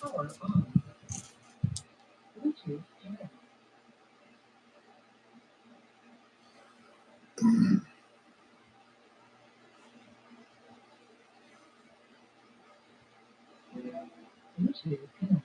Power on. Bluetooth in. Bluetooth in.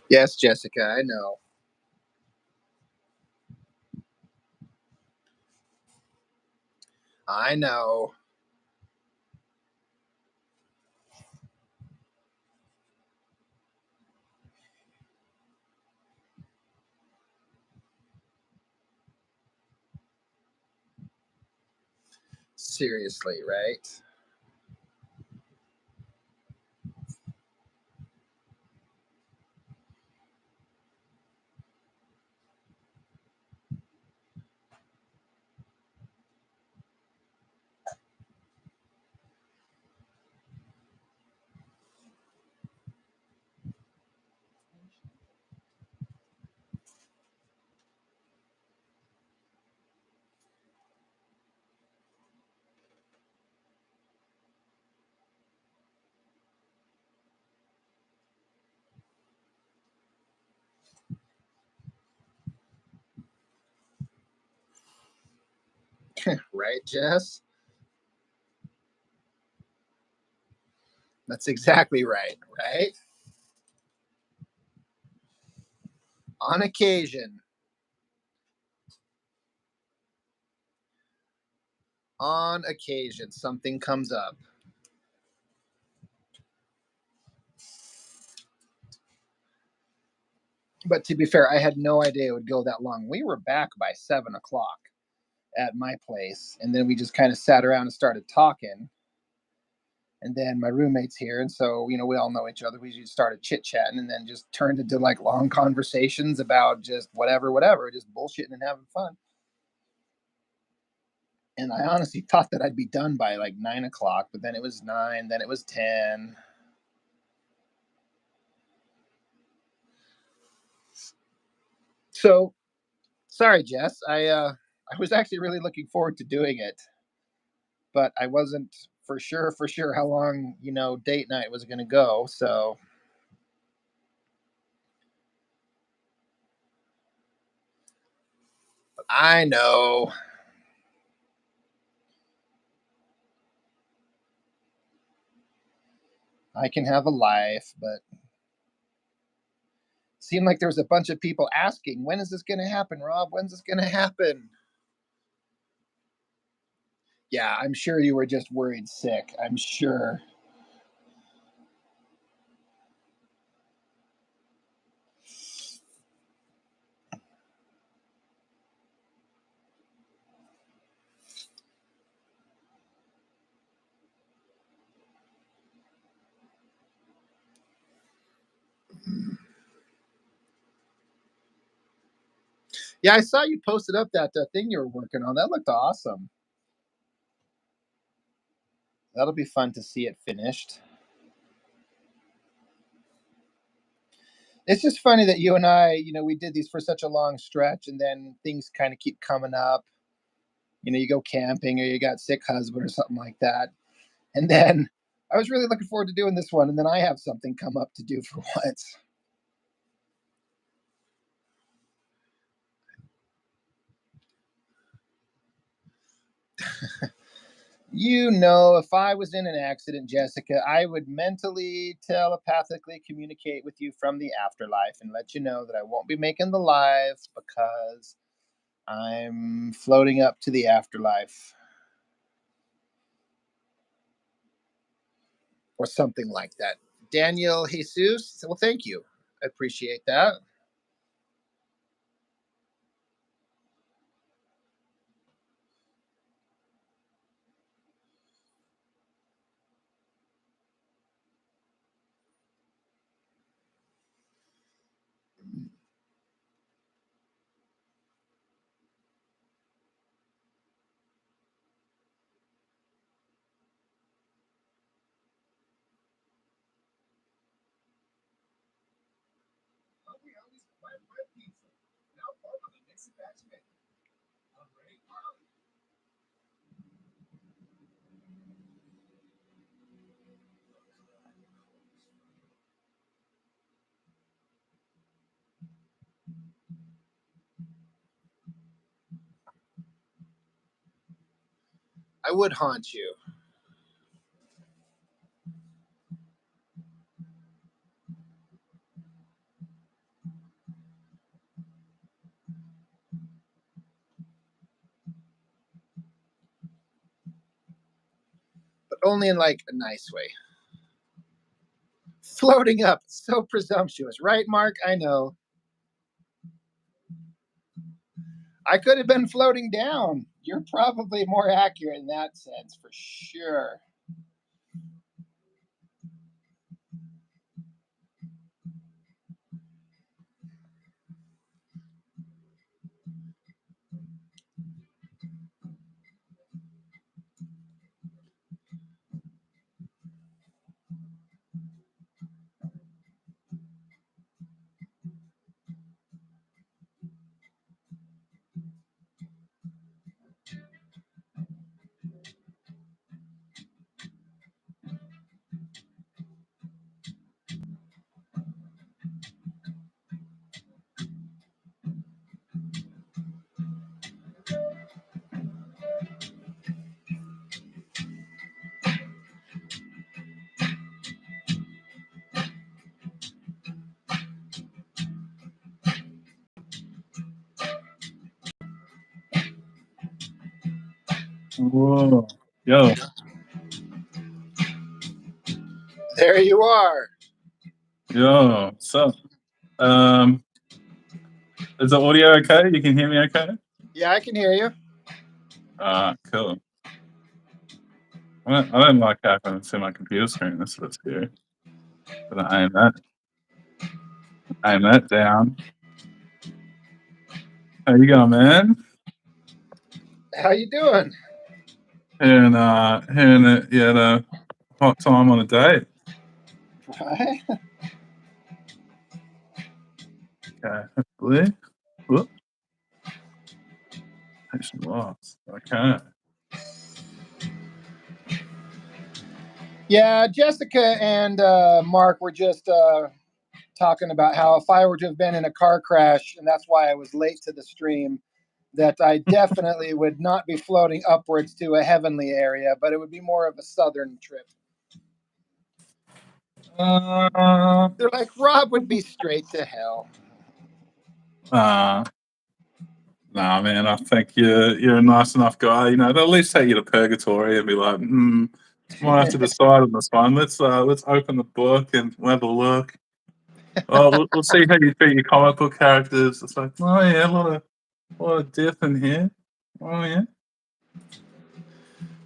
Yes, Jessica, I know. I know. Seriously, right? Right, Jess? That's exactly right, right? On occasion. On occasion, something comes up. But to be fair, I had no idea it would go that long. We were back by 7 o'clock at my place, and then we just kind of sat around and started talking. And then my roommate's here, and so we all know each other. We just started chit chatting, and then just turned into like long conversations about just whatever, just bullshitting and having fun. And I honestly thought that I'd be done by like 9 o'clock, but then it was 9, then it was 10. So sorry, Jess. I was actually really looking forward to doing it, but I wasn't for sure how long date night was going to go. So I know I can have a life, but seemed like there was a bunch of people asking, when is this going to happen, Rob? When's this going to happen? Yeah, I'm sure you were just worried sick. I'm sure. Yeah, I saw you posted up that thing you were working on. That looked awesome. That'll be fun to see it finished. It's just funny that you and I, we did these for such a long stretch, and then things kind of keep coming up. You go camping, or you got sick husband, or something like that. And then I was really looking forward to doing this one, and then I have something come up to do for once. If I was in an accident, Jessica, I would mentally, telepathically communicate with you from the afterlife and let you know that I won't be making the live because I'm floating up to the afterlife or something like that. Daniel Jesus, well, thank you. I appreciate that. I would haunt you. But only in like a nice way. Floating up, so presumptuous, right, Mark? I know. I could have been floating down. You're probably more accurate in that sense, for sure. Whoa. Yo. There you are. Yo. So, is the audio okay? You can hear me okay? Yeah, I can hear you. Cool. I don't like how I can see my computer screen. That's what's scary. But I aim that down. How you going, man? How you doing? Hearing that you had a hot time on a date. Right? Okay, hopefully. Whoop. Patient lost. Okay. Yeah, Jessica and Mark were just talking about how if I were to have been in a car crash, and that's why I was late to the stream, that I definitely would not be floating upwards to a heavenly area, but it would be more of a southern trip. They're like, Rob would be straight to hell. Nah, man. I think you're a nice enough guy. You know, they'll at least take you to purgatory and be like, might have to decide on this one. Let's open the book and we'll have a look. Oh, we'll see how you treat your comic book characters. It's like, oh yeah, a lot of death in here. Oh yeah.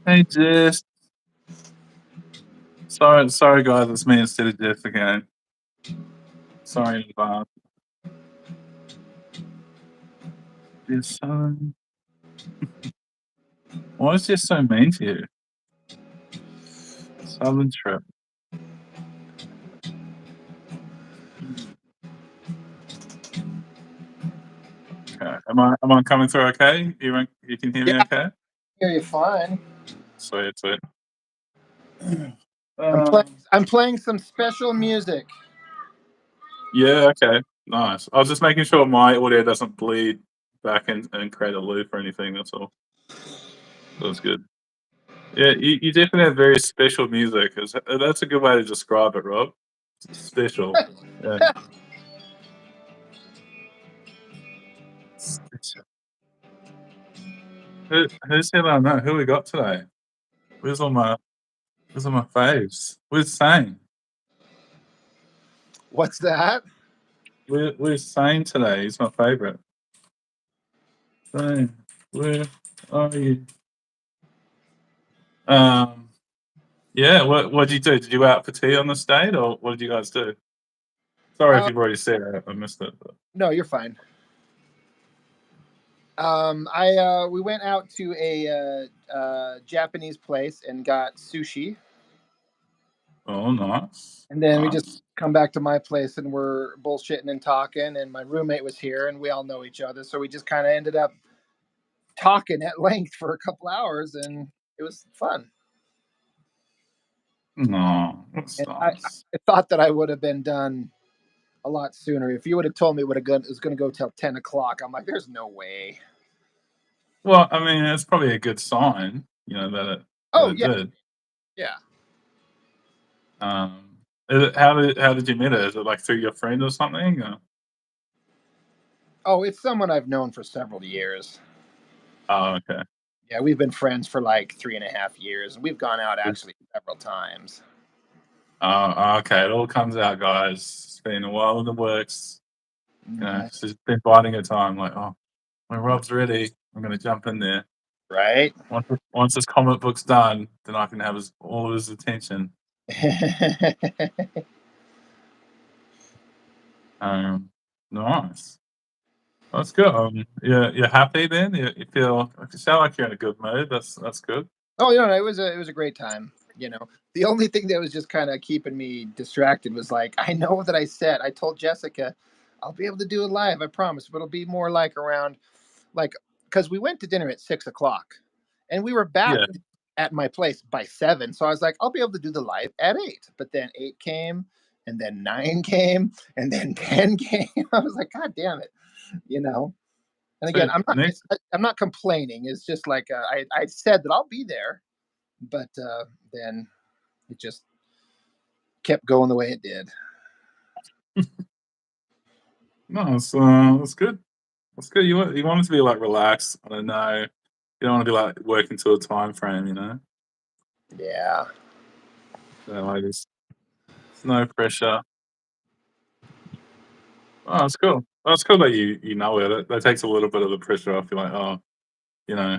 Hey, Jess. Sorry, guys. It's me instead of Jess again. Sorry in advance. Jess, why is Jess so mean to you? Southern trip. Okay. Am I coming through okay? You can hear me Yeah, okay? hear you fine. Sweet. I'm playing some special music. Yeah, okay. Nice. I was just making sure my audio doesn't bleed back and create a loop or anything, that's all. That's good. Yeah, you definitely have very special music. That's a good way to describe it, Rob. Special. Yeah. Special. Who's here on that? Who we got today? Where's all my faves? Where's Sane? What's that? Where's Sane today? He's my favourite. Sane, where are you? Yeah, what did you do? Did you go out for tea on the state, or what did you guys do? Sorry if you've already said it, I missed it. But. No, you're fine. We went out to a Japanese place and got sushi, Oh, nice. and then we Nice. just come back to my place and we're bullshitting and talking. And my roommate was here, and we all know each other, so we just kind of ended up talking at length for a couple hours, and it was fun. No, that's And nice. I thought that I would have been done a lot sooner. If you would have told me it was going to go till 10 o'clock, I'm like, there's no way. Well, I mean, it's probably a good sign. You know that it Oh yeah, did. yeah. How did you meet her? Is it like through your friend or something? Or? Oh, it's someone I've known for several years. Oh, okay. Yeah, we've been friends for like 3.5 years, and we've gone out actually several times. Oh, okay. It all comes out, guys. It's been a while in the works. You know, Mhm. she's been biding her time. Like, oh, when Rob's ready, I'm going to jump in there. Right? Once this comic book's done, then I can have all of his attention. Nice. That's good. You're happy then. You feel you sound like you're in a good mood. That's good. Oh, it was a great time. The only thing that was just kind of keeping me distracted was like I know that I told Jessica I'll be able to do it live. I promise, but it'll be more like around like because we went to dinner at 6 o'clock, and we were back Yeah. at my place by 7. So I was like, I'll be able to do the live at 8. But then 8 came, and then 9 came, and then 10 came. I was like, God damn it, you know. And again, So next, I'm not complaining. It's just like I said that I'll be there, but then it just kept going the way it did. no, that's good. That's good. You want it to be like relaxed. I don't know. You don't want to be like working to a time frame. You know. Yeah. So like it's no pressure. Oh, that's cool. That's cool that you know it. That takes a little bit of the pressure off. You're like, oh,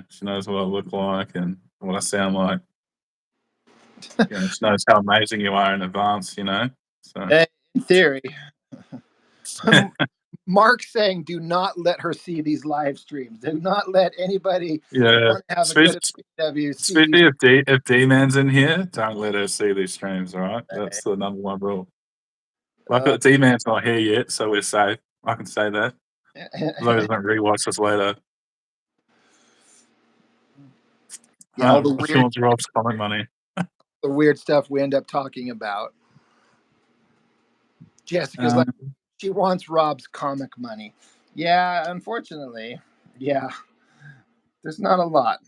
she knows what I look like and what I sound like. She knows how amazing you are in advance. So In theory, Mark saying, "Do not let her see these live streams. Do not let anybody yeah. want to have a good Especially, PW see these." especially if D Man's in here, don't let her see these streams. All right, that's the number one rule. Like Uh, D Man's not here yet, so we're safe. I can say that. As long as I don't rewatch this later. yeah, all She wants Rob's comic money. the weird stuff we end up talking about. Jessica's Uh, like, she wants Rob's comic money. Yeah, unfortunately, yeah, there's not a lot.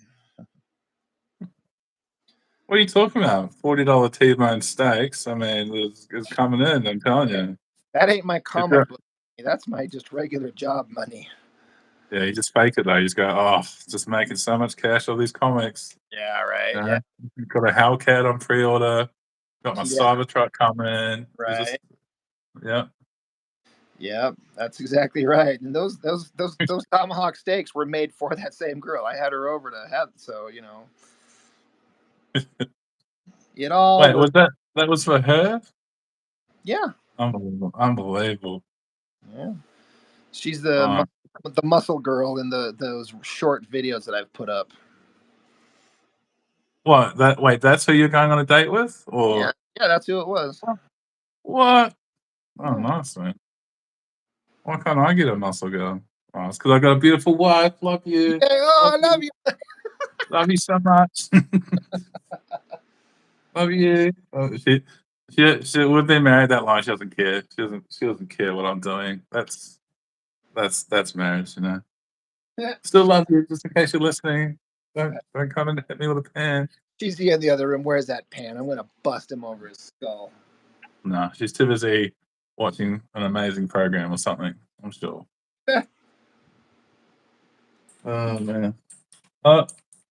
what are you talking about? $40 T-bone steaks. I mean, it's coming in. I'm telling you. That ain't my If comic you're- book money. That's my just regular job money. Yeah, you just fake it though. You just go, oh, just making so much cash off these comics. Yeah, right. You Yeah, know? Got a Hellcat on pre-order. Got my yeah, Cybertruck coming. It's just right. yeah. Yeah, that's exactly right. And those tomahawk steaks were made for that same girl. I had her over to have, so it all Wait, worked. that was for her? Yeah, Unbelievable! Unbelievable! yeah. She's Uh, the muscle girl in those short videos that I've put up. what? Wait, that's who you're going on a date with, Yeah, or yeah, that's who it was. what? Oh, Yeah. nice man. Why can't I get a muscle girl? Oh, it's because I got a beautiful wife. Love you. Yeah, oh, Love I love you. you. Love you so much. Love you. We've been married that long. She doesn't care. She doesn't care what I'm doing. That's marriage. Still love you. Just in case you're listening. Don't come and hit me with a pan. She's in the other room. Where's that pan? I'm gonna bust him over his skull. No, she's too busy watching an amazing program or something. I'm sure. Oh man. I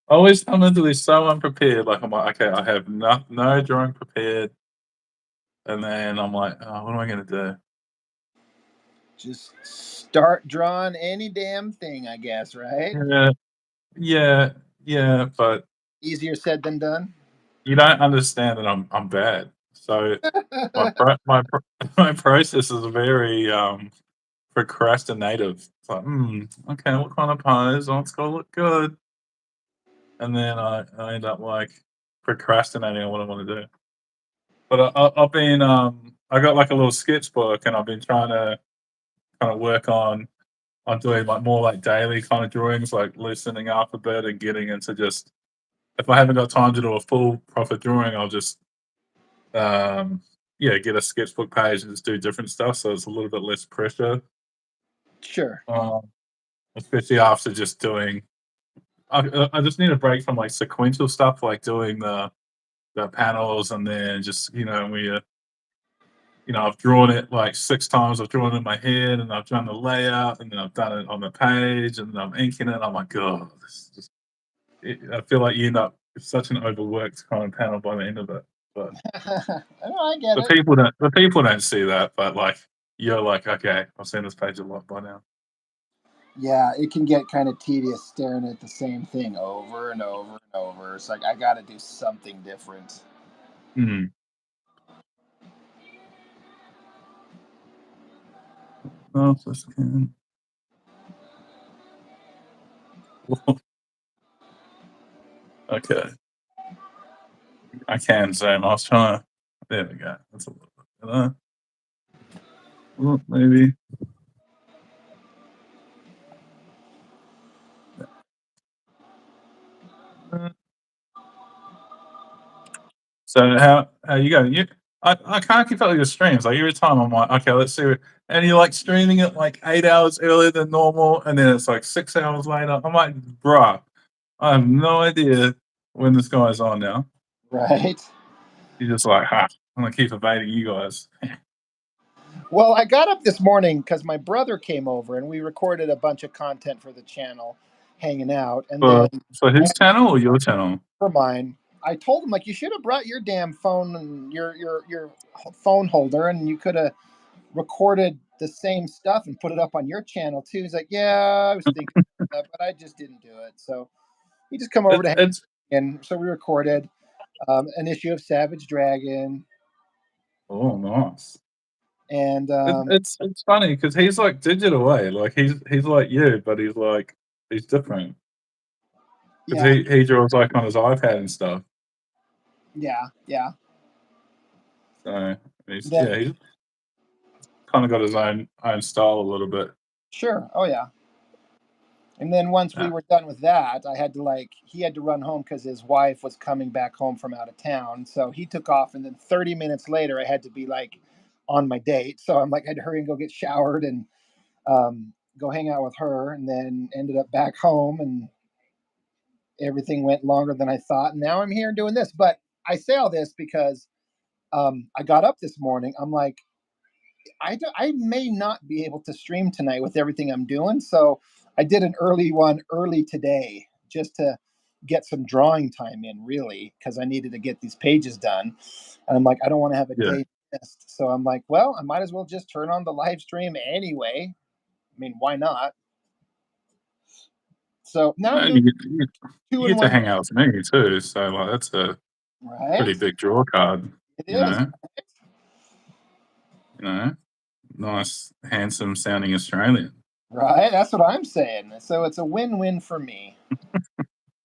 always come into this so unprepared. Like I'm like, okay, I have no drawing prepared, and then I'm like, oh, what am I gonna do? Just start drawing any damn thing, I guess, right? Yeah, yeah, but Easier said than done. you don't understand that I'm bad. So my process is very procrastinative. It's like, okay, what kind of pose? Oh, it's gotta look good, and then I end up like procrastinating on what I want to do. But I've been I got like a little sketchbook, and I've been trying to kind of work on doing like more like daily kind of drawings, like loosening up a bit and getting into just if I haven't got time to do a full proper drawing, I'll just yeah get a sketchbook page and just do different stuff, so it's a little bit less pressure. Sure. Um, Especially after just doing I just need a break from like sequential stuff, like doing the panels, and then just I've drawn it like 6 times. I've drawn it in my head, and I've done the layout, and then I've done it on the page, and then I'm inking it. I'm like, God, I feel like you end up with such an overworked kind of panel by the end of it. But I get it. the people don't see that, but like you're like, okay, I've seen this page a lot by now. Yeah, it can get kind of tedious staring at the same thing over and over and over. It's like I got to do something different. Mm. Oh, this can. Okay. I can zoom. I was trying to. There we go. That's a little bit better. Well, maybe. So how you going? I can't keep up with your streams. Like every time I'm like, okay, let's see. And you're like streaming it like 8 hours earlier than normal, and then it's like 6 hours later. I'm like, bruh, I have no idea when this guy's on now. Right. You're just like, ha, I'm gonna keep evading you guys. Well, I got up this morning because my brother came over and we recorded a bunch of content for the channel, hanging out. And then For his channel or your channel? for mine, I told him like you should have brought your damn phone and your phone holder, and you could have recorded the same stuff and put it up on your channel too. He's like, yeah, I was thinking of that, but I just didn't do it. So he just come over to hang, It's and so we recorded an issue of Savage Dragon, oh nice. and It's funny because he's like digital way, like he's like you, but he's different. Because yeah, he draws like on his iPad and stuff. yeah. So he's Then he's kind of got his own style a little bit. sure, oh yeah. And then once we Yeah. were done with that, he had to run home because his wife was coming back home from out of town. So he took off. And then 30 minutes later, I had to be like on my date. So I'm like, I had to hurry and go get showered and go hang out with her. And then ended up back home, and everything went longer than I thought. And now I'm here doing this. But I say all this because I got up this morning. I'm like, I may not be able to stream tonight with everything I'm doing. So I did an early one early today just to get some drawing time in, really, because I needed to get these pages done. And I'm like, I don't want to have a Yeah. day missed. So I'm like, well, I might as well just turn on the live stream anyway. I mean, why not? So now I'm You doing get, two you in get to one, hang out with me too, so like that's a pretty right? big draw card. It You is. know, you know, nice, handsome sounding Australian. Right. That's what I'm saying. So it's a win-win for me.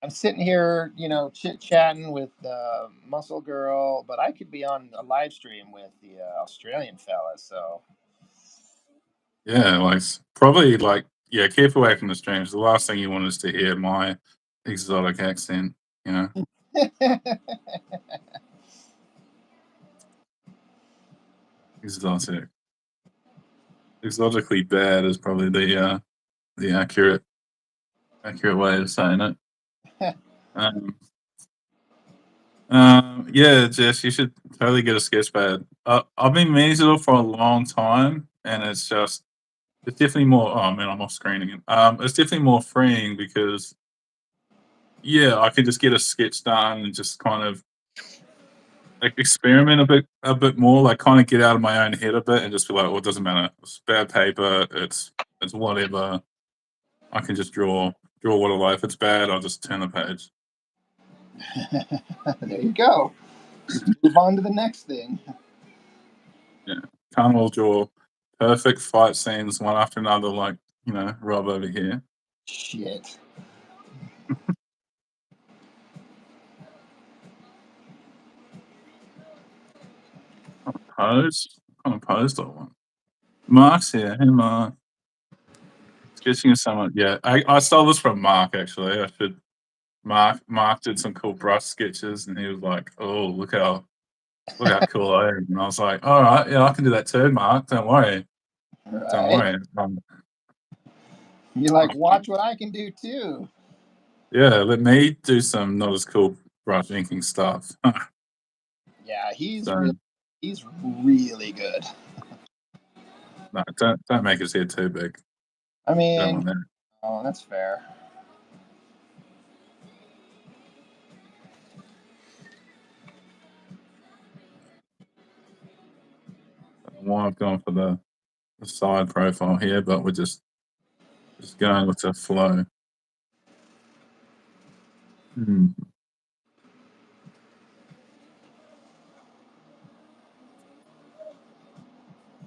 I'm sitting here, chit chatting with Muscle Girl, but I could be on a live stream with the Australian fella. So Yeah, like probably like keep away from the streams. The last thing you want is to hear my exotic accent. You know, exotic, exotically bad is probably the accurate way of saying it. Yeah, Jess, you should totally get a sketch pad. I've been meaning to do it for a long time, and it's definitely more. Oh man, I'm off screen again. It's definitely more freeing because I can just get a sketch done and just kind of like experiment a bit more, like kind of get out of my own head a bit and just be like, well, it doesn't matter. It's bad paper. It's whatever. I can just draw what I like. If it's bad, I'll just turn the page. there you go. Just move on to the next thing. Yeah, can't all draw perfect fight scenes one after another, like Rob over here. Shit. Pose? What kind of pose do I want? Mark's here. Hey, Mark. Sketching is someone. Yeah, I stole this from Mark actually. I should. Mark did some cool brush sketches, and he was like, "Oh, look how cool I am." And I was like, "All right, yeah, I can do that too, Mark. Don't worry, don't Right. worry." You're like, watch what I can do too. Yeah, let me do some not as cool brush inking stuff. Yeah, So he's really good. no, don't make his head too big. I Don't mean, want that. oh, that's fair. Why I've gone for the side profile here, but we're just going with the flow. Hmm.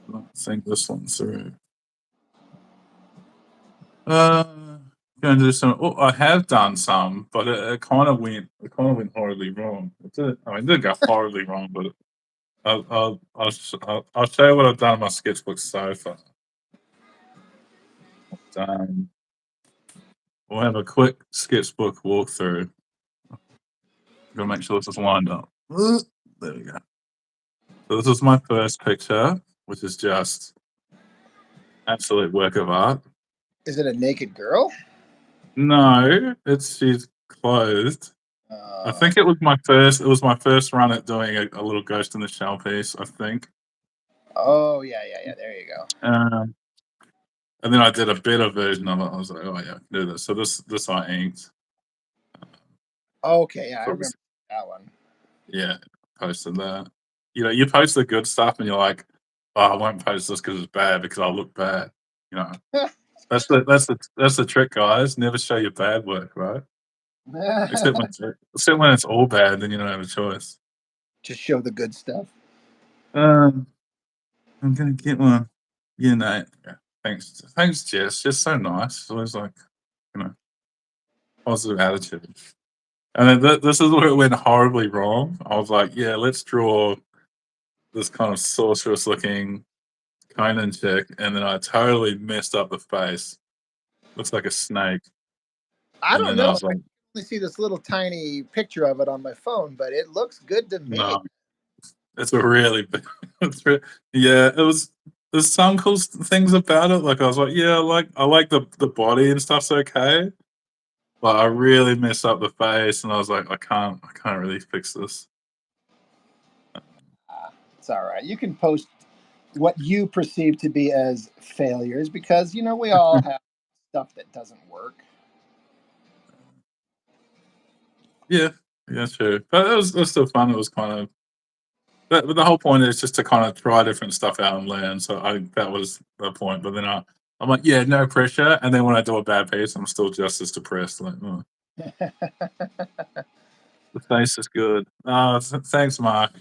Let's think this one through. Going to do some. Oh, I have done some, but it kind of went. It kind of went horribly wrong. It didn't go horribly wrong, but I'll show you what I've done in my sketchbook so far. Um, we'll have a quick sketchbook walkthrough. Gotta make sure this is lined up. There we go. So this is my first picture, which is just absolute work of art. Is it a naked girl? No, she's clothed. I Uh, think it was my first. It was my first run at doing a little Ghost in the Shell piece. I think, oh yeah. There you go. um, and then I did a better version of it. I was like, oh yeah, I can do this. So this I inked. Okay, yeah, I So remember that one. yeah, posted that. You know, you post the good stuff, and you're like, oh, I won't post this because it's bad because I'll look bad. You know, that's the trick, guys. Never show your bad work, right? Except when it's all bad, then you don't have a choice. Just show the good stuff. Um, I'm gonna get one. Yeah, no, yeah. Thanks, Jess. Just so nice. It's always like, you know, positive attitude. And then this is where it went horribly wrong. I was like, yeah, let's draw this kind of sorceress looking Conan chick, and then I totally messed up the face. Looks like a snake. I And don't then I know. was I like, only see this little tiny picture of it on my phone, but it looks good to me. no, it's a really big. Yeah, it was. There's some cool things about it. Like I was like, yeah, I like the body and stuff's okay. But I really messed up the face, and I was like, I can't really fix this. It's all right. You can post what you perceive to be as failures because we all have stuff that doesn't work. Yeah, yeah, sure. But it was still fun. It was kind of but the whole point is just to kind of try different stuff out and learn. So I that was the point. But then I'm like, yeah, no pressure. And then when I do a bad piece, I'm still just as depressed. Like, oh, the face is good. Thanks, Mark.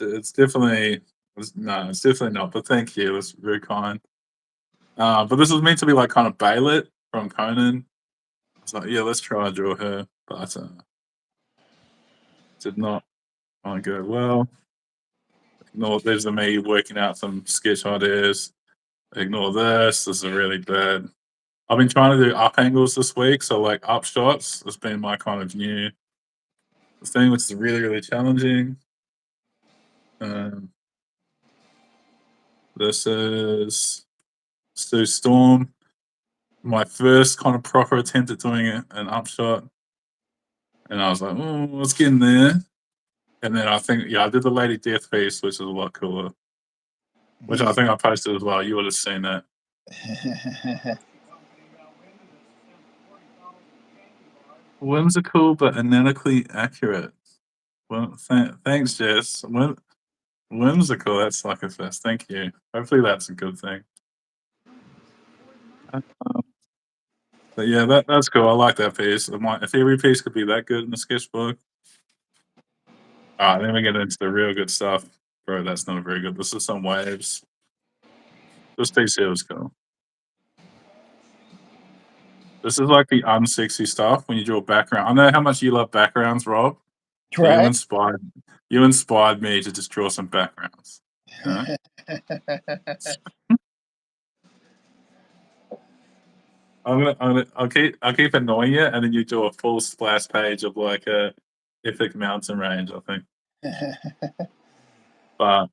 It's definitely no, it's definitely not. But thank you. It was very kind. But this was meant to be like kind of Baylet from Conan. I was like, yeah, let's try and draw her, but did not go well. Ignore there's me working out some sketch ideas. Ignore this. This is really bad. I've been trying to do up angles this week, so like up shots has been my kind of new thing, which is really, really challenging. Um, this is Sue Storm, my first kind of proper attempt at doing an upshot. And I was like, oh, let's get in there. And then I think, yeah, I did the Lady Death piece, which is a lot cooler, which I think I posted as well. You would have seen that. Whimsical but analytically accurate. Well, thanks, Jess. Whimsical, that's like a first. Thank you. Hopefully that's a good thing. Um, but yeah, that's cool. I like that piece. If every piece could be that good in the sketchbook. Then we get into the real good stuff. Bro, that's not very good. This is some waves. This piece here was cool. This is like the unsexy stuff when you draw background. I know how much you love backgrounds, Rob. So Right? you inspired me to just draw some backgrounds. You know? I'll keep annoying you, and then you do a full splash page of like a epic mountain range. I think, but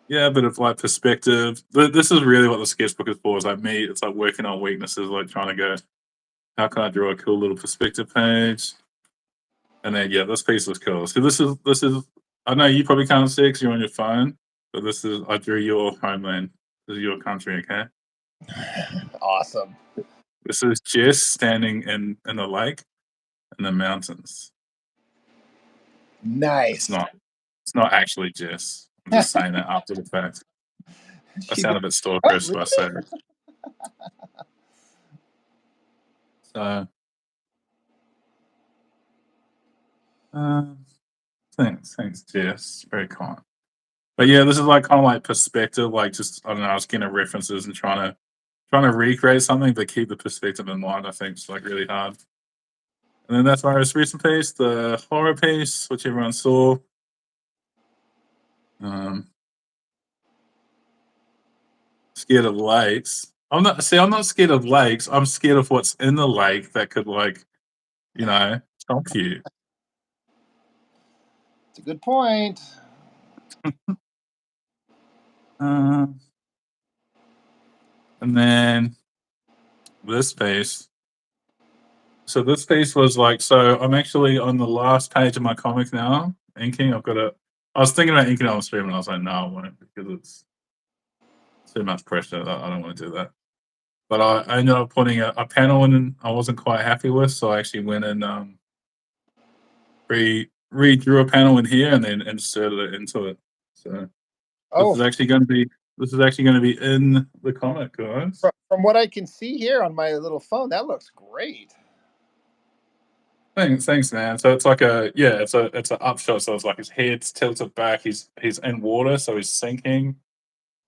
yeah, a bit of like perspective. This is really what the sketchbook is for. Is like me. It's like working on weaknesses, like trying to go how can I draw a cool little perspective page? And then yeah, this piece was cool. So this is I know you probably can't see because you're on your phone, but this is I drew your homeland. This is your country, okay? Awesome. This is Jess standing in the lake in the mountains. Nice. It's not actually Jess. I'm just saying that after the fact. I sound a bit stalkerish by saying it. So thanks, Jess. Very kind. But yeah, this is like kind of like perspective, like just I don't know, I was getting at references and trying to recreate something, but keep the perspective in mind. I think it's like really hard. And then that's my most recent piece, the horror piece, which everyone saw. Scared of lakes. I'm not scared of lakes. I'm scared of what's in the lake that could like, stomp you. It's a good point. And then this piece. So this piece was like, so I'm actually on the last page of my comic now, inking. I was thinking about inking on stream and I was like, no, I won't because it's too much pressure. I don't want to do that. But I ended up putting a panel in I wasn't quite happy with, so I actually went and redrew a panel in here and then inserted it into it. So this is actually going to be in the comic, guys. From what I can see here on my little phone, that looks great. Thanks, man. So it's like it's an upshot. So it's like his head's tilted back. He's in water, so he's sinking,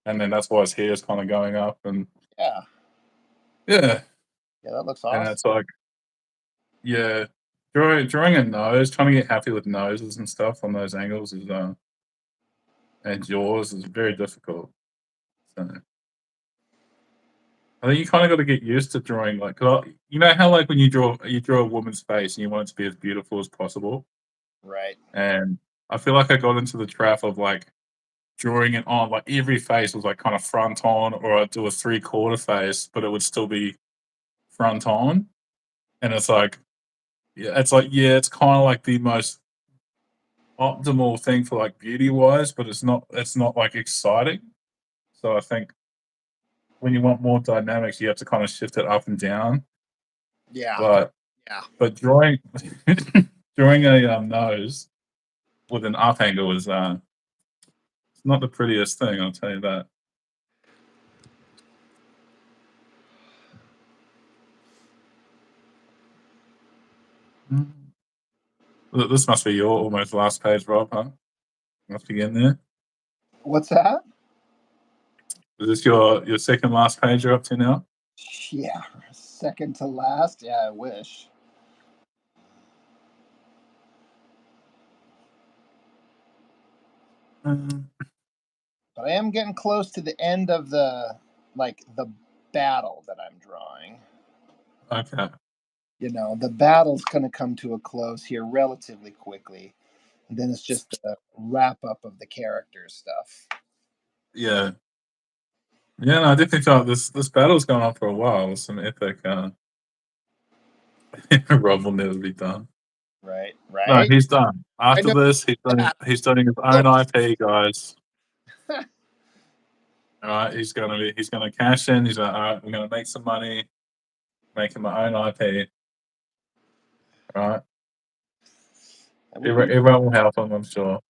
and then that's why his hair's kind of going up. And yeah, that looks awesome. And it's like, yeah, drawing a nose, trying to get happy with noses and stuff on those angles is and jaws is very difficult. So I think you kind of got to get used to drawing like, you know how like when you draw a woman's face and you want it to be as beautiful as possible, right? And I feel like I got into the trap of like drawing it on like every face was like kind of front on, or I'd do a 3/4 face, but it would still be front on, and it's like, it's kind of like the most optimal thing for like beauty wise, but it's not like exciting. So I think when you want more dynamics, you have to kind of shift it up and down. Yeah. But drawing a nose with an up angle is it's not the prettiest thing, I'll tell you that. This must be your almost last page, Rob, huh? Must be in there. What's that? Is this your second last page you're up to now? Yeah, second to last. Yeah, I wish. But I am getting close to the end of the battle that I'm drawing. Okay. The battle's going to come to a close here relatively quickly. And then it's just a wrap up of the character stuff. Yeah. Yeah, no, I definitely felt this battle's gone on for a while with some epic Rob will never be done. Right. No, he's done. After this, he's doing his own IP, guys. All right, he's gonna cash in. He's like, all right, we're gonna make some money, making my own IP. All right, everyone will help him, I'm sure.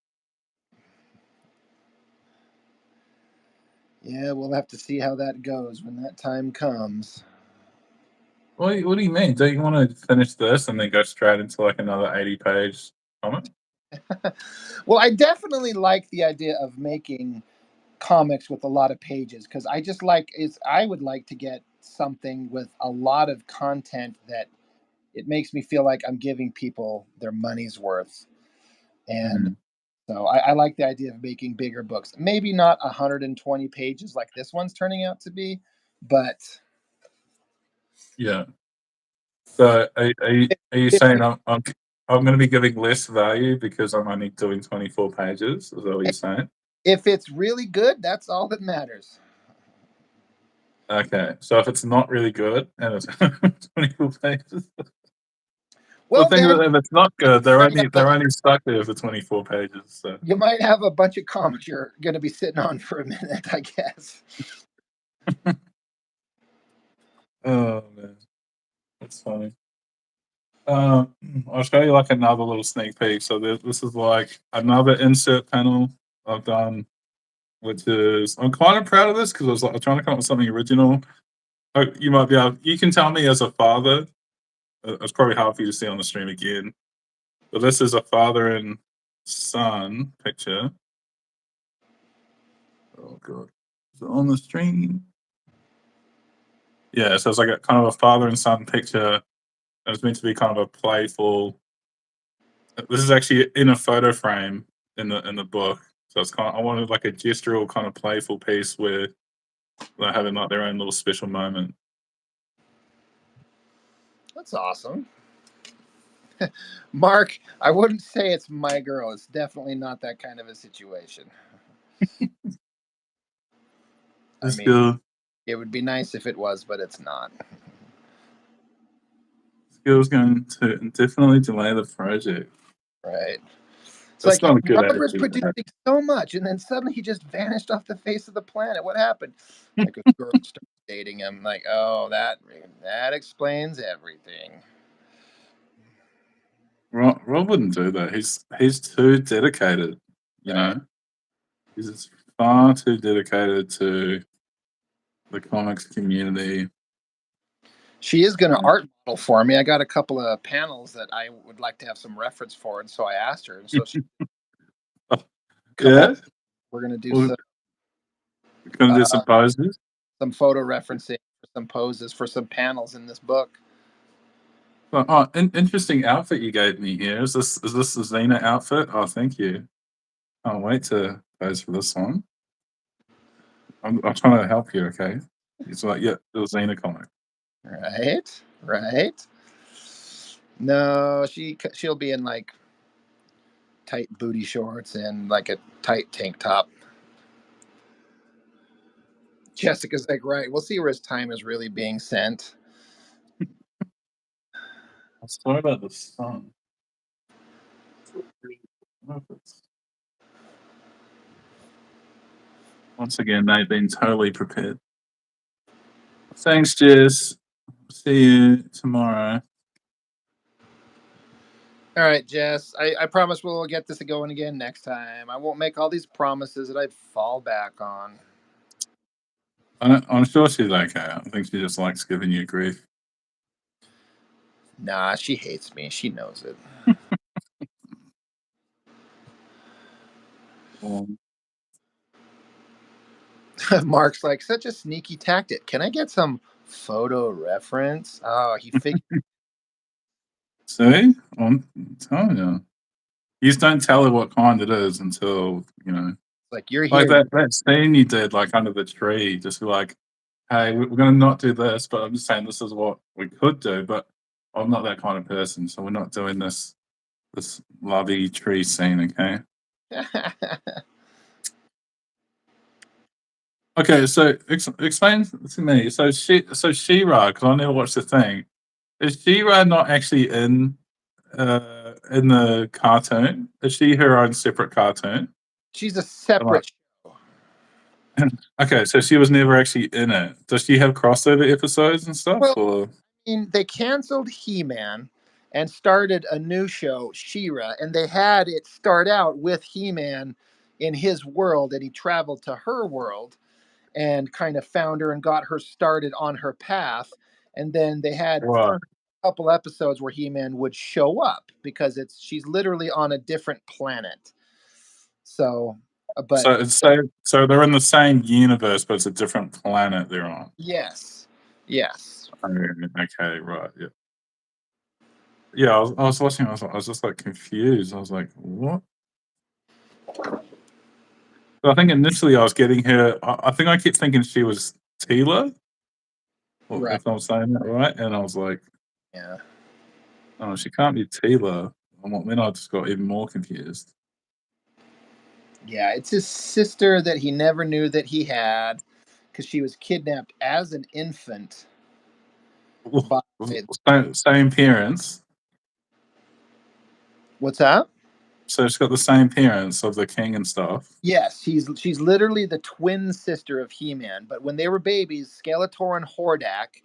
Yeah, we'll have to see how that goes when that time comes. What do you mean? Don't you want to finish this and then go straight into like another 80-page comic? Well, I definitely like the idea of making comics with a lot of pages because I would like to get something with a lot of content that it makes me feel like I'm giving people their money's worth. And so I like the idea of making bigger books. Maybe not 120 pages like this one's turning out to be, but yeah. So are you saying I'm going to be giving less value because I'm only doing 24 pages? Is that what you're saying? If it's really good, that's all that matters. Okay, so if it's not really good and it's 24 pages, the Well, thing is, then if it's not good, you might they're only stuck there for 24 pages. So, you might have a bunch of comics you're going to be sitting on for a minute, I guess. oh man, that's funny. I'll show you like another little sneak peek. So this is like another insert panel I've done, which is I'm kind of proud of this because I was like trying to come up with something original. Oh, you might be able. You can tell me as a father. It's probably hard for you to see on the stream again, but this is a father and son picture. Oh god, is it on the stream? Yeah, so it's like a kind of a father and son picture. And it's meant to be kind of a playful. This is actually in a photo frame in the book. So it's kind of, I wanted like a gestural kind of playful piece where they're having like their own little special moment. That's awesome. Mark, I wouldn't say it's my girl. It's definitely not that kind of a situation. I Let's mean, go. it would be nice if it was, but it's not. Skill's going to definitely delay the project. Right. It's That's like not a his good brother was attitude to have. producing so much, and then suddenly he just vanished off the face of the planet. What happened? Like a girl started dating him. Like, oh, that explains everything. Rob wouldn't do that. He's too dedicated. You Right. know, he's just far too dedicated to the comics community. She is going to art model for me. I got a couple of panels that I would like to have some reference for, and so I asked her, and so she come Yeah, over. We're going to do we're gonna do some uh, poses. some photo referencing for some poses for some panels in this book. Oh, interesting outfit you gave me here. Is this the Xena outfit? Oh, thank you. Can't wait to pose for this one. I'm trying to help you. Okay, it's like yeah, the Xena comic. Right, right. No, she'll be in like tight booty shorts and like a tight tank top. Jessica's like, right. We'll see where his time is really being sent. I'm sorry about the sun. Once again, they've been totally prepared. Thanks, Jess. See you tomorrow. All right, Jess. I promise we'll get this going again next time. I won't make all these promises that I'd fall back on. I'm sure she's okay. I think she just likes giving you grief. Nah, she hates me. She knows it. Mark's like, such a sneaky tactic. Can I get some photo reference? Oh, he figured. See, I'm telling you. You just don't tell her what kind it is until Like, you're like here. that scene you did, like under the tree. Just be like, hey, we're going to not do this, but I'm just saying this is what we could do. But I'm not that kind of person, so we're not doing this lovey tree scene. Okay. Okay, so explain to me. So She-Ra, because I never watched the thing. Is She-Ra not actually in the cartoon? Is she her own separate cartoon? She's a Like, separate show. okay, so she was never actually in it. Does she have crossover episodes and stuff? Well, Or they canceled He-Man and started a new show, She-Ra, and they had it start out with He-Man in his world, and he traveled to her world and kind of found her and got her started on her path. And then they had right? a couple episodes where He-Man would show up because she's literally on a different planet. So, but So so they're in the same universe, but it's a different planet they're on. yes, yes. Okay, right, yeah. Yeah, I was watching. I was just like confused. I was like, "What?" So I think initially I was getting her. I think I kept thinking she was Tila, Right. if I'm saying that right. And I was like, Yeah. "Oh, she can't be Tila." Then I just got even more confused. Yeah, it's his sister that he never knew that he had. because she was kidnapped as an infant by Same parents. what's that? So she's got the same parents of the king and stuff. Yes, she's literally the twin sister of He-Man. But when they were babies, Skeletor and Hordak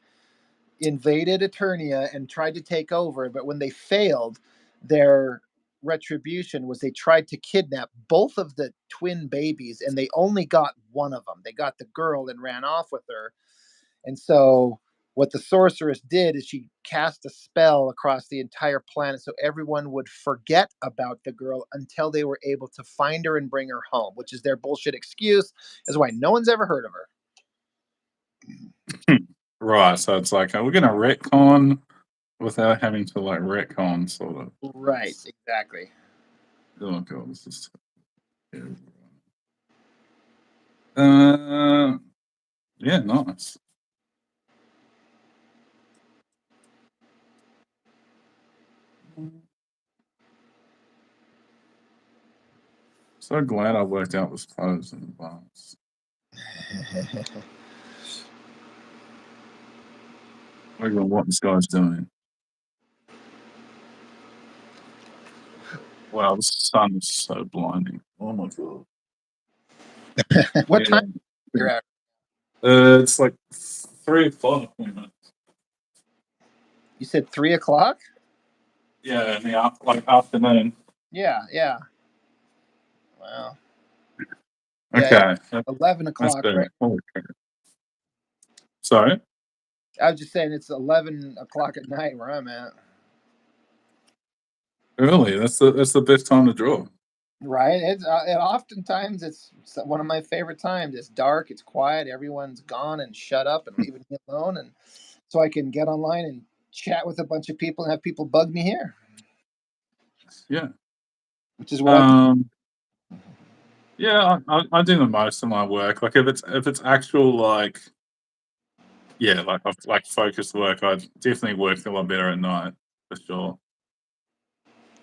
invaded Eternia and tried to take over. But when they failed, their retribution was they tried to kidnap both of the twin babies, and they only got one of them. They got the girl and ran off with her. And so what the sorceress did is she cast a spell across the entire planet so everyone would forget about the girl until they were able to find her and bring her home, which is their bullshit excuse. Is why no one's ever heard of her. Right, so it's like, we're gonna retcon without having to like retcon, sort of. Right, exactly. Oh god, this is yeah, nice. So glad I worked out this pose in advance. Look at what this guy's doing. Wow, the sun is so blinding. Oh my god. What Yeah. time you're at? It's like 3 o'clock. You said 3 o'clock? Yeah, in the afternoon. Yeah. Wow. Okay. 11 That's o'clock, better. right? Holy crap. Sorry? I was just saying it's 11 o'clock at night where I'm at. Early. That's the best time to draw. Right. It's and oftentimes it's one of my favorite times. It's dark, it's quiet, everyone's gone and shut up and leaving me alone, and so I can get online and chat with a bunch of people and have people bug me here. Yeah. Which is what I do. Yeah, I do the most of my work. Like if it's actual like focused work, I definitely work a lot better at night for sure.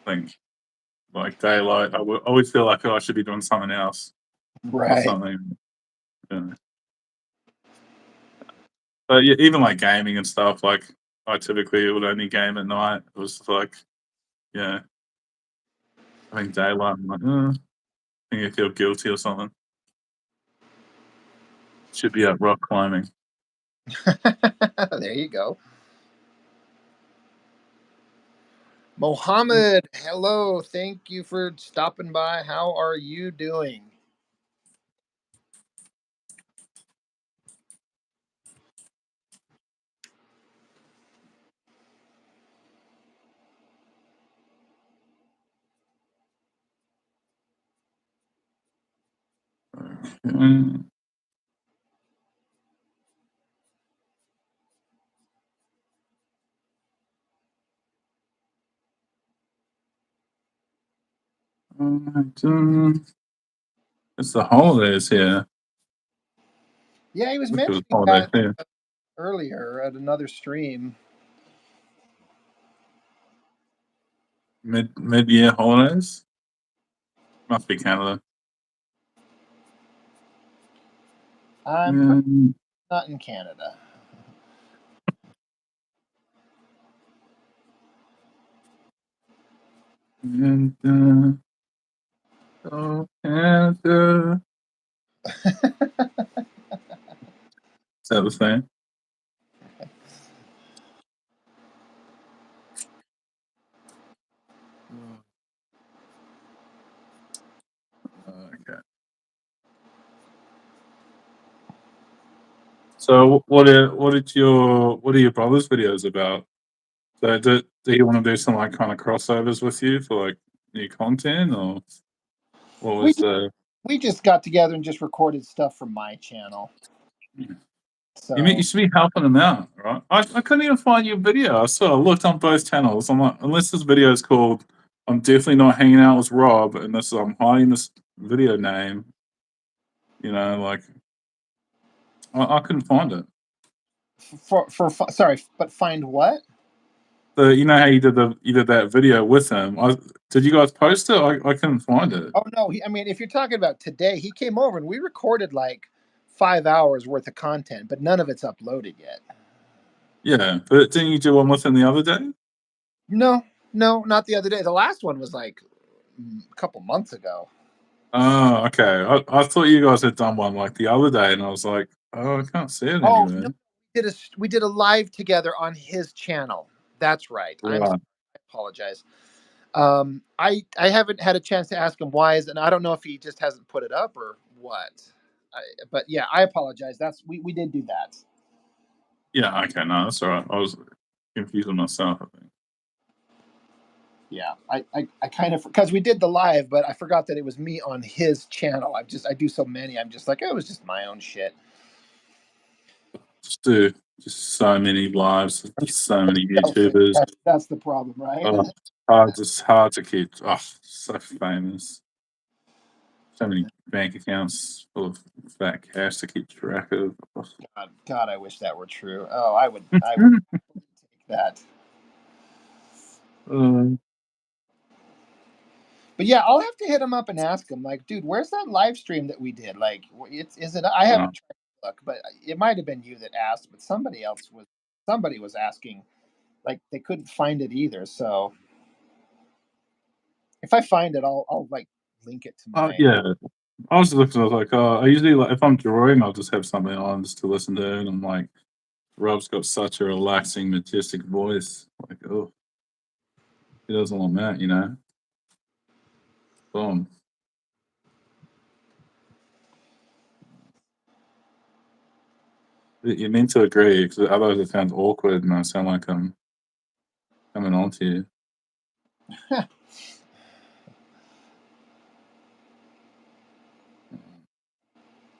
Like daylight, I always feel like I should be doing something else or Right. something. Yeah. But yeah, even like gaming and stuff, like I typically would only game at night. It was like, yeah, I think daylight. I'm like, I think I feel guilty or something. Should be out rock climbing. There you go. Mohammed, hello. Thank you for stopping by. How are you doing? Mm. It's the holidays here. Yeah, he was Look at the mentioning holidays that here. earlier at another stream. Mid-year holidays. Must be Canada. I'm not in Canada. And oh, Canada. Is that the same? Okay. So what are your brother's videos about? So do you want to do some like kind of crossovers with you for like new content, or what was the? We just got together and just recorded stuff from my channel. So You should be helping them out, right? I couldn't even find your video. I sort of looked on both channels. I'm like, unless this video is called "I'm definitely not hanging out with Rob," and this I'm hiding this video name. You know, like I couldn't find it. sorry, but find what? You know how you did that video with him. Did you guys post it? I couldn't find it. Oh no, I mean, if you're talking about today, he came over and we recorded like 5 hours worth of content, but none of it's uploaded yet. Yeah, but didn't you do one with him the other day? No, no, not the other day. The last one was like a couple months ago. Oh, okay. I thought you guys had done one like the other day, and I was like, oh, I can't see it Oh no, anywhere. we did a live together on his channel. That's right. Right. I apologize. I haven't had a chance to ask him why is, and I don't know if he just hasn't put it up or what. But yeah, I apologize. We did do that. Yeah, okay, no, that's all right. I was confusing myself, I think. Yeah, I kind of, because we did the live, but I forgot that it was me on his channel. I do so many. I'm just like, it was just my own shit. Just so many lives, just so many YouTubers. That's the problem, right? It's hard to keep. Oh, so famous. So many bank accounts full of fat cash to keep track of. God, I wish that were true. Oh, I would take that. But yeah, I'll have to hit him up and ask him, like, dude, where's that live stream that we did? Like, is it? I haven't tried to look, but it might have been you that asked, but somebody was asking, like, they couldn't find it either. So if I find it, I'll like link it to my. Yeah. I was looking. I was like, I usually like if I'm drawing, I'll just have something on just to listen to, and I'm like, Rob's got such a relaxing, majestic voice. Like, oh, he doesn't want that, you know. Boom. You mean to agree, because otherwise it sounds awkward, and I sound like I'm coming on to you.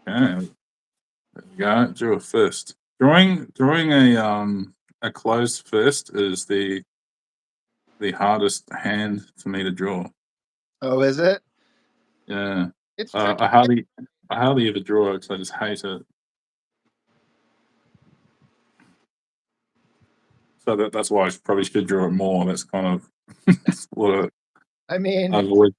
Okay, there we go. Drew a fist. Drawing a closed fist is the hardest hand for me to draw. Oh, is it? Yeah, It's tricky. I hardly ever draw it because I just hate it. So that's why I probably should draw it more. That's kind of what I mean, I avoid.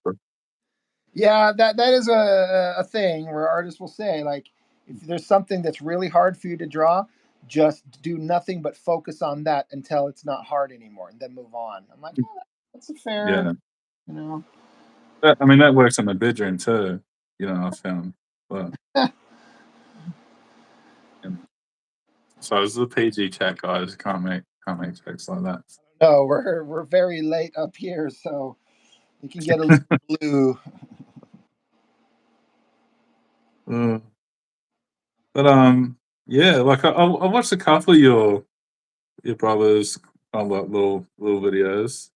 yeah, that is a thing where artists will say, like, if there's something that's really hard for you to draw, just do nothing but focus on that until it's not hard anymore, and then move on. I'm like, oh, that's a fair, Yeah, you know. I mean that works in the bedroom too. You know, I found. But so this is a PG chat, guys. Can't make jokes like that. No, we're very late up here, so you can get a little blue. But yeah, like I watched a couple of your brothers kind of like little videos.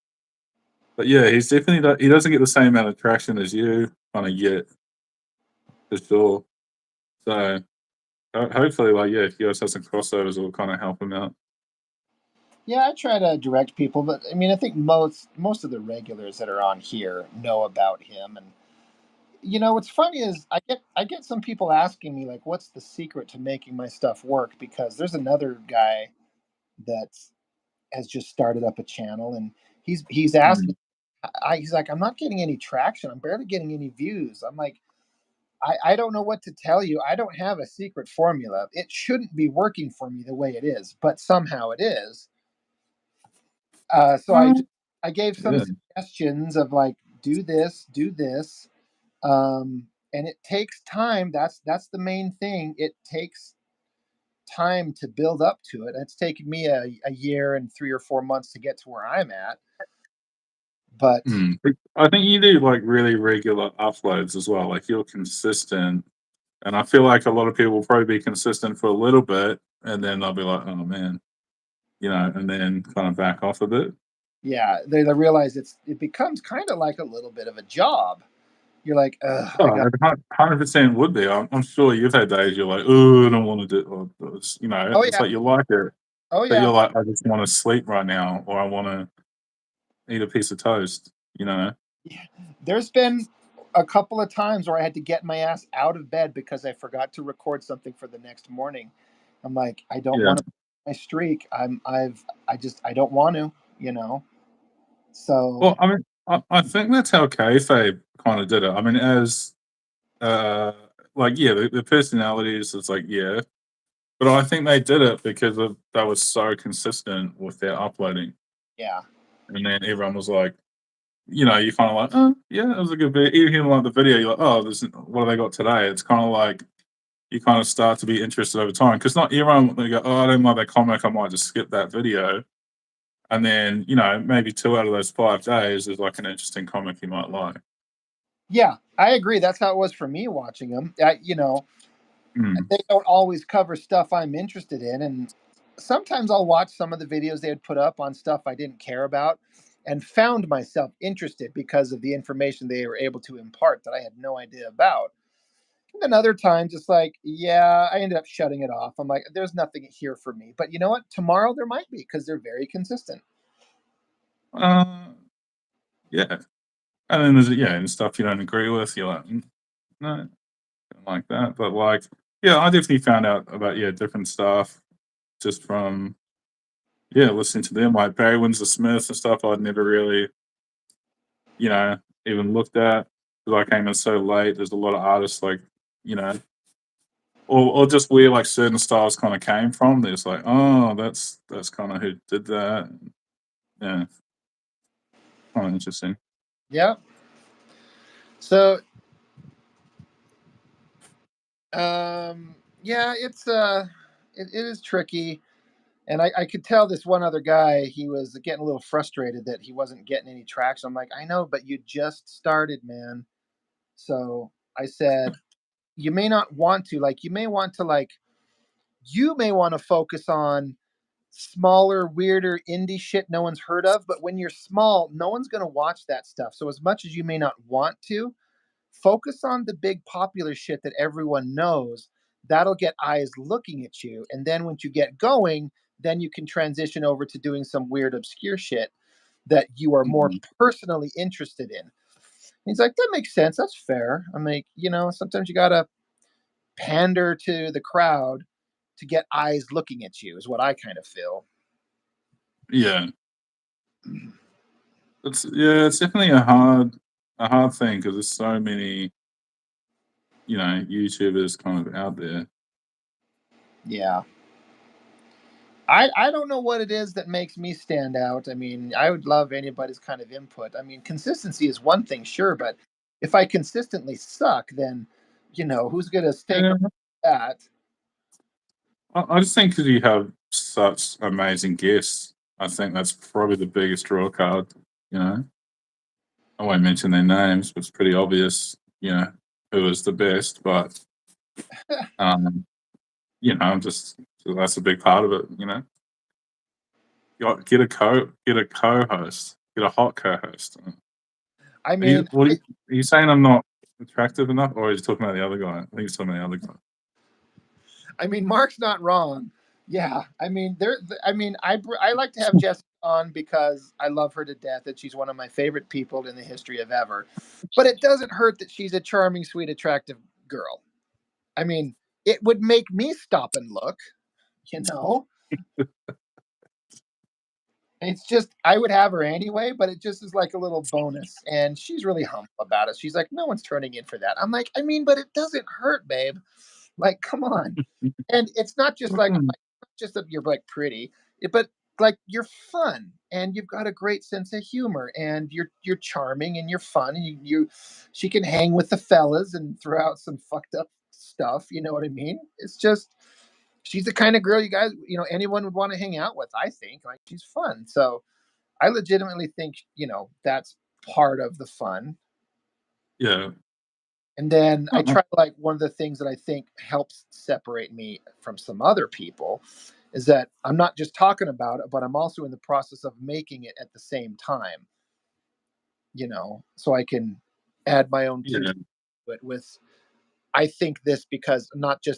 But yeah, he's definitely he doesn't get the same amount of traction as you kind of get for sure. So hopefully, like yeah, if you guys have some crossovers, will kind of help him out. Yeah, I try to direct people, but I mean, I think most of the regulars that are on here know about him. And what's funny is I get some people asking me, like, what's the secret to making my stuff work? Because there's another guy that has just started up a channel, and he's asking. Mhm. He's like, I'm not getting any traction. I'm barely getting any views. I'm like, I don't know what to tell you. I don't have a secret formula. It shouldn't be working for me the way it is, but somehow it is. So I gave some Yeah. suggestions of, like, do this, and it takes time. That's the main thing. It takes time to build up to it. It's taken me a year and 3 or 4 months to get to where I'm at. But I think you do like really regular uploads as well. Like you're consistent, and I feel like a lot of people will probably be consistent for a little bit, and then they'll be like, "Oh man," and then kind of back off a bit. yeah, they realize it becomes kind of like a little bit of a job. You're like, ugh, I Oh, got. 100% would be. I'm sure you've had days you're like, "Oh, I don't want to do." Or Oh it's yeah, like you like it, oh but yeah. you're like, "I just want to sleep right now," or "I want to eat a piece of toast." You know. Yeah. There's been a couple of times where I had to get my ass out of bed because I forgot to record something for the next morning. I'm like, I don't Yeah. want to my streak. I don't want to, So Well, I mean, I think that's how kayfabe kind of did it. I mean, as uh, like, yeah, the personalities, it's like, yeah. But I think they did it because they were so consistent with their uploading. Yeah. And then everyone was like, you're kind of like, oh, yeah, that was a good video. Even like the video, you're like, oh, what have they got today? It's kind of like you kind of start to be interested over time because not everyone they go, oh, I don't like that comic, I might just skip that video. And then maybe 2 out of those 5 days is like an interesting comic you might like. Yeah, I agree. That's how it was for me watching them. Mm. They don't always cover stuff I'm interested in, and sometimes I'll watch some of the videos they would put up on stuff I didn't care about, and found myself interested because of the information they were able to impart that I had no idea about. And then other times it's like, yeah, I ended up shutting it off. I'm like, there's nothing here for me. But you know what? Tomorrow there might be because they're very consistent. Uh, yeah. And then there's and stuff you don't agree with. You're like, no, don't like that. But like, yeah, I definitely found out about different stuff just from listening to them. Like Barry Windsor Smith and stuff. I'd never really even looked at because I came in so late. There's a lot of artists like you know, or just where like certain styles kind of came from. There's like, oh, that's kind of who did that. Yeah, kind of interesting. Yeah. So, yeah, it is tricky. And I could tell this one other guy, he was getting a little frustrated that he wasn't getting any traction. I'm like, I know, but you just started, man. So I said, you may not want to, like, you may want to focus on smaller, weirder indie shit no one's heard of. But when you're small, no one's going to watch that stuff. So as much as you may not want to, focus on the big popular shit that everyone knows. That'll get eyes looking at you. And then once you get going, then you can transition over to doing some weird, obscure shit that you are more Mhm. personally interested in. And he's like, that makes sense. That's fair. I'm like, sometimes you got to pander to the crowd to get eyes looking at you, is what I kind of feel. Yeah, it's definitely a hard thing because there's so many YouTubers kind of out there. Yeah. I don't know what it is that makes me stand out. I mean, I would love anybody's kind of input. I mean, consistency is one thing, sure, but if I consistently suck, then who's gonna stake Yeah, that? I just think because you have such amazing guests, I think that's probably the biggest draw card. You know, I won't mention their names, but it's pretty obvious. Who is the best, but um, just so that's a big part of it. Get a co-host, get a hot co-host. I mean, Are you saying I'm not attractive enough, or are you talking about the other guy? I think he's talking about the other guy. I mean, Mark's not wrong. Yeah, I mean, I like to have Jessica on because I love her to death, and she's one of my favorite people in the history of ever. But it doesn't hurt that she's a charming, sweet, attractive girl. I mean, it would make me stop and look, you know. It's just I would have her anyway, but it just is like a little bonus. And she's really humble about it. She's like, no one's turning in for that. I'm like, I mean, but it doesn't hurt, babe. Like, come on. And it's not just like Mhm. just that you're like pretty, but like you're fun and you've got a great sense of humor and you're charming and you're fun and she can hang with the fellas and throw out some fucked up stuff. You know what I mean? It's just she's the kind of girl you guys, anyone would want to hang out with. I think like she's fun. So I legitimately think that's part of the fun. Yeah. And then I Uh-uh. try like one of the things that I think helps separate me from some other people is that I'm not just talking about it, but I'm also in the process of making it at the same time, so I can add my own two Yeah. cents to it with I think this because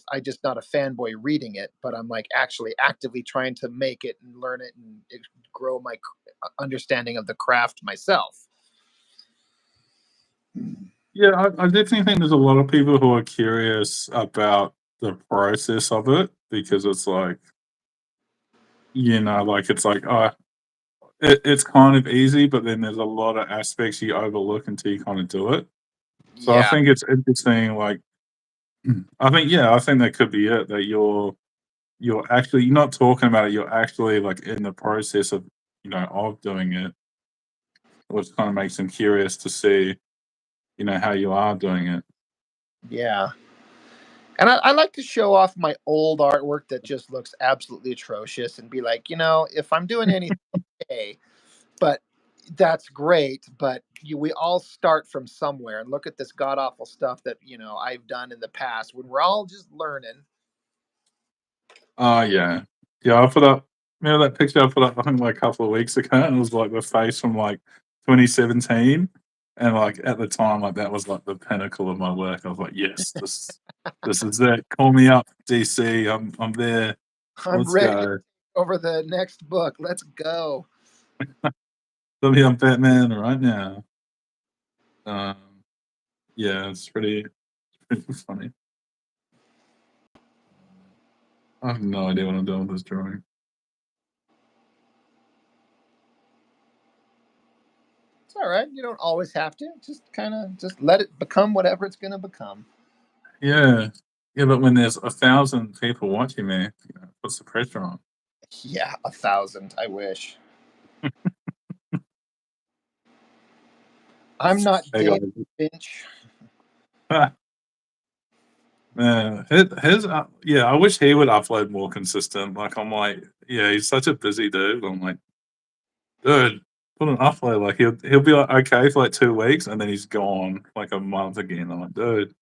I just not a fanboy reading it, but I'm like actually actively trying to make it and learn it and grow my understanding of the craft myself. Yeah, I definitely think there's a lot of people who are curious about the process of it because it's like, like it's like, it's kind of easy, but then there's a lot of aspects you overlook until you kind of do it. So I Yeah. think it's interesting, like I think that could be it. That you're not talking about it. You're actually like in the process of of doing it, which kind of makes them curious to see how you are doing it. Yeah. And I like to show off my old artwork that just looks absolutely atrocious and be like, if I'm doing anything, okay, but that's great. But we all start from somewhere, and look at this god awful stuff that I've done in the past when we're all just learning. Oh yeah, yeah. I put up, that picture I put up. I think like a couple of weeks ago, and it was like the face from like 2017, and like at the time, like that was like the pinnacle of my work. I was like, yes, this is it. Call me up, DC. I'm there. I'm Let's ready to go. over the next book. Let's go. Let me on Batman right now. Um, yeah, it's pretty funny. I have no idea what I'm doing with this drawing. It's all right. You don't always have to. Just kind of just let it become whatever it's going to become. Yeah, yeah, but when there's 1,000 people watching me, what's the pressure on? Yeah, 1,000. I wish. I'm not Hey David guys. Finch. Man, his yeah, I wish he would upload more consistent. Like I'm like, yeah, he's such a busy dude. I'm like, dude, put an upload. Like he'll be like okay for like 2 weeks and then he's gone like a month again. I'm like, dude, put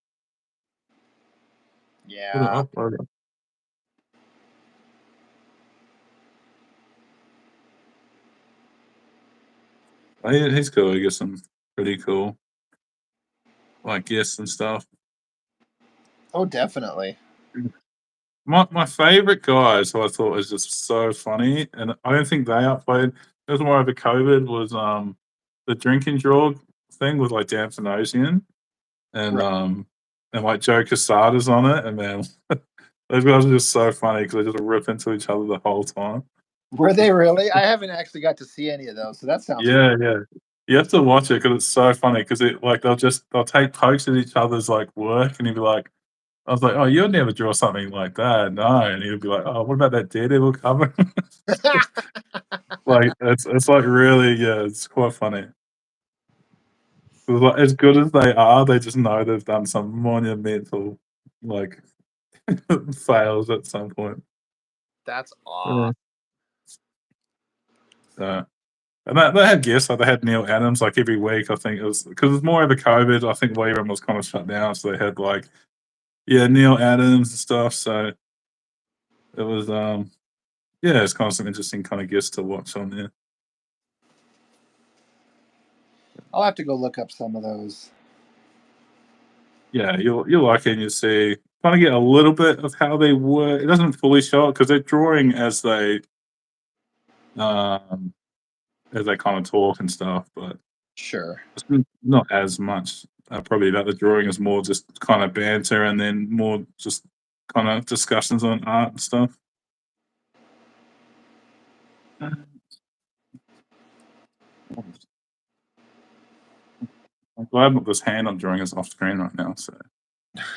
an Yeah. upload. He's cool. He gets some pretty cool like guests and stuff. Oh, definitely. My favorite guys who I thought was just so funny, and I don't think they uploaded. It was more over COVID. Was the drinking draw thing with like Dan Finosian and Right. like Joe Quesada's on it, and man, those guys are just so funny because they just rip into each other the whole time. Were they really? I haven't actually got to see any of those, so that sounds Yeah, yeah. You have to watch it because it's so funny because it like they'll take pokes at each other's like work, and he'll be like, I was like, "Oh, you'll never draw something like that, no." And he'll be like, "Oh, what about that Daredevil cover?" Like it's like really, yeah, it's quite funny. 'Cause, like, as good as they are, they just know they've done some monumental like fails at some point. That's Yeah. aw. So, and they had guests, like they had Neil Adams like every week. I think it was because it's more over COVID. I think Weaving was kind of shut down, so they had like Neil Adams and stuff. So it was it's kind of some interesting kind of guests to watch on there. I'll have to go look up some of those. Yeah, you'll like it and you'll see kind of get a little bit of how they work. It doesn't fully show it because they're drawing um as they kind of talk and stuff, but Sure. it's not as much probably about the drawing as more just kind of banter and then more just kind of discussions on art and stuff. I'm glad that this hand I'm drawing is off screen right now, so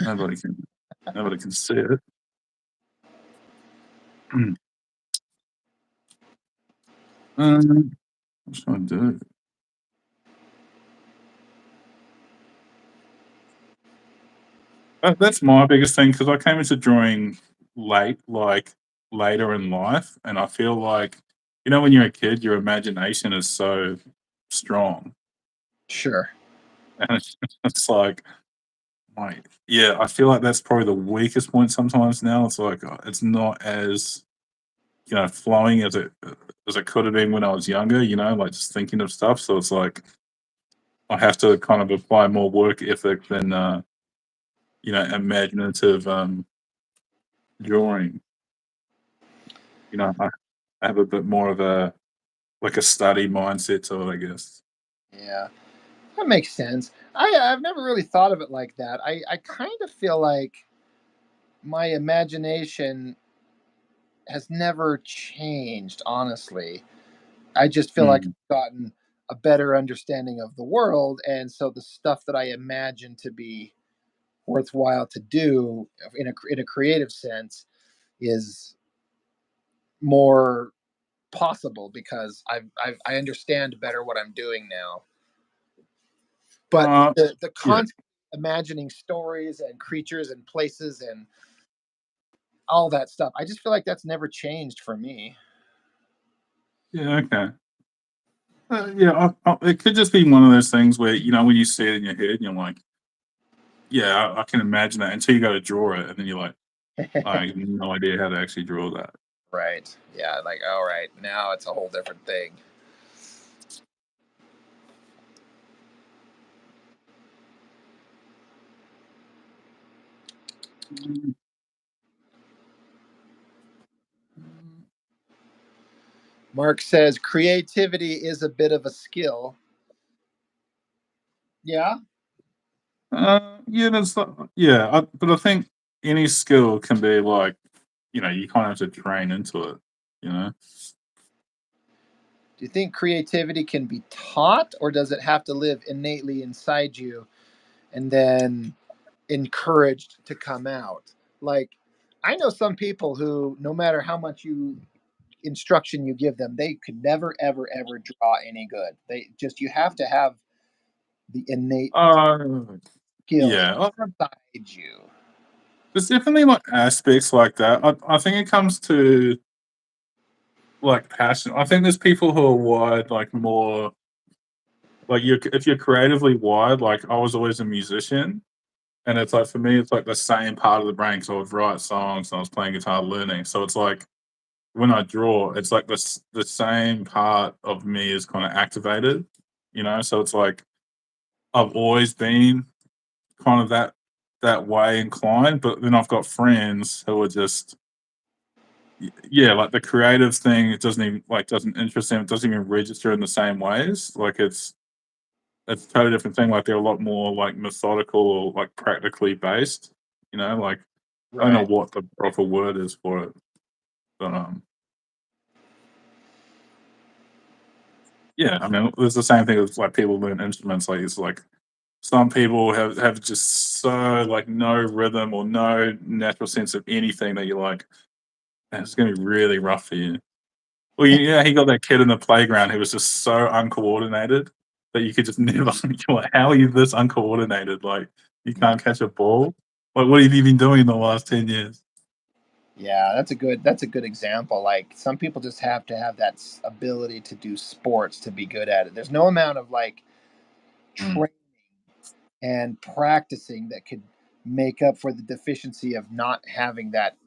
nobody can nobody can see it. What should I do? That's my biggest thing because I came into drawing late, like later in life, and I feel like when you're a kid, your imagination is so strong, Sure. and it's like yeah, I feel like that's probably the weakest point sometimes now. It's like it's not as flowing as it could have been when I was younger. Like just thinking of stuff. So it's like I have to kind of apply more work ethic than imaginative drawing. I have a bit more of a like a study mindset to it, I guess. Yeah. That makes sense. I've never really thought of it like that. I kind of feel like my imagination has never changed, honestly. I just feel like Mm. I've gotten a better understanding of the world, and so the stuff that I imagine to be worthwhile to do in a creative sense is more possible because I understand better what I'm doing now. But Uh, the yeah, constant imagining stories and creatures and places and all that stuff, I just feel like that's never changed for me. yeah, okay. Yeah, it could just be one of those things where when you see it in your head, you're like, yeah, I can imagine that until you go to draw it, and then you're like, I have no idea how to actually draw that. Right. Yeah. Like, all right, now it's a whole different thing. Mm. Mark says creativity is a bit of a skill. Yeah. Yeah, but I think any skill can be like, you kind of have to train into it. You know, Do you think creativity can be taught or does it have to live innately inside you and then encouraged to come out? Like, I know some people who, no matter how much instruction you give them, they could never, ever, ever draw any good. You have to have the innate uh, skill yeah, inside you. there's definitely like aspects like that. I think it comes to like passion. I think there's people who are wired like more like if you're creatively wired. Like I was always a musician, and it's like for me, it's like the same part of the brain. So I would write songs, and I was playing guitar, learning. So it's like when I draw, it's like the same part of me is kind of activated. So it's like I've always been kind of that way inclined, but then I've got friends who are just yeah, like the creative thing. It doesn't interest them. It doesn't even register in the same ways. Like it's a totally different thing. Like they're a lot more like methodical or like practically based. Like I don't know Right. what the proper word is for it, but yeah, I mean, it's the same thing as like people learn instruments. Like it's like some people have just so like no rhythm or no natural sense of anything that you're like, "Man, it's gonna be really rough for you." Well, yeah, he got that kid in the playground who was just so uncoordinated that you could just never. You're like, how are you this uncoordinated? Like you can't catch a ball. Like what have you been doing in the last 10 years? Yeah, that's a good example. Like some people just have to have that ability to do sports to be good at it. There's no amount of like Mm. training and practicing that could make up for the deficiency of not having that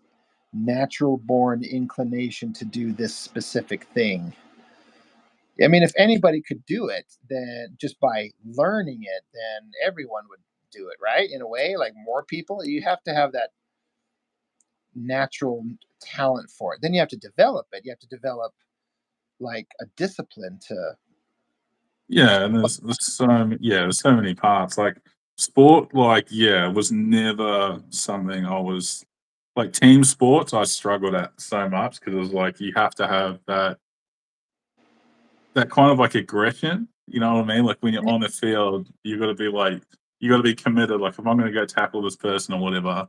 natural born inclination to do this specific thing. I mean, if anybody could do it, then just by learning it, then everyone would do it, right? In a way, like more people, you have to have that natural talent for it. Then you have to develop it. You have to develop like a discipline to. Yeah, and there's so many parts. Like sport, like yeah, was never something I was like team sports. I struggled at so much because it was like you have to have that kind of like aggression. You know what I mean? Like when you're on the field, you got to be committed. Like if I'm going to go tackle this person or whatever,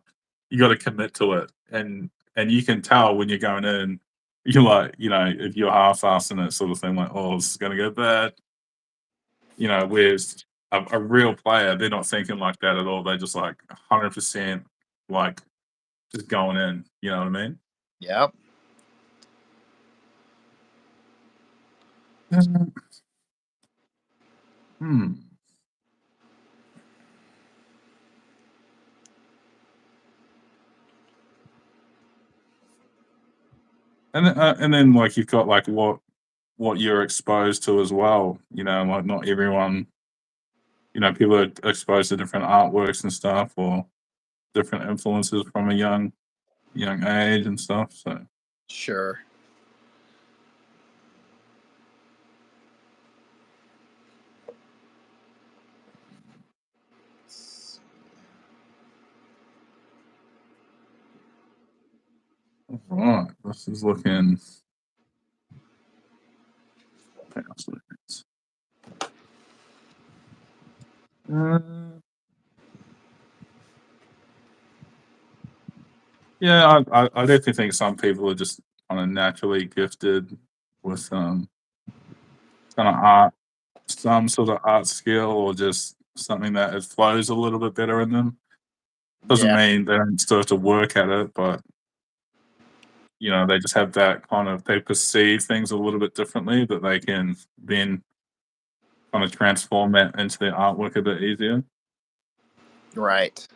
you got to commit to it. And you can tell when you're going in, you're like, if you're half-assing it, sort of thing, like, oh, this is going to go bad. Whereas a real player, they're not thinking like that at all. They're just like 100% like just going in. You know what I mean? Yep. Hmm. And then like you've got like what you're exposed to as well. Like not everyone. People are exposed to different artworks and stuff, or different influences from a young age and stuff. So Sure. right, this is looking. Uh, Yeah, I definitely think some people are just kind of naturally gifted with kind of art, some sort of art skill, or just something that it flows a little bit better in them. Doesn't Yeah, mean they don't still have to work at it, but they just have that kind of they perceive things a little bit differently that they can then kind of transform that into their artwork a bit easier. right.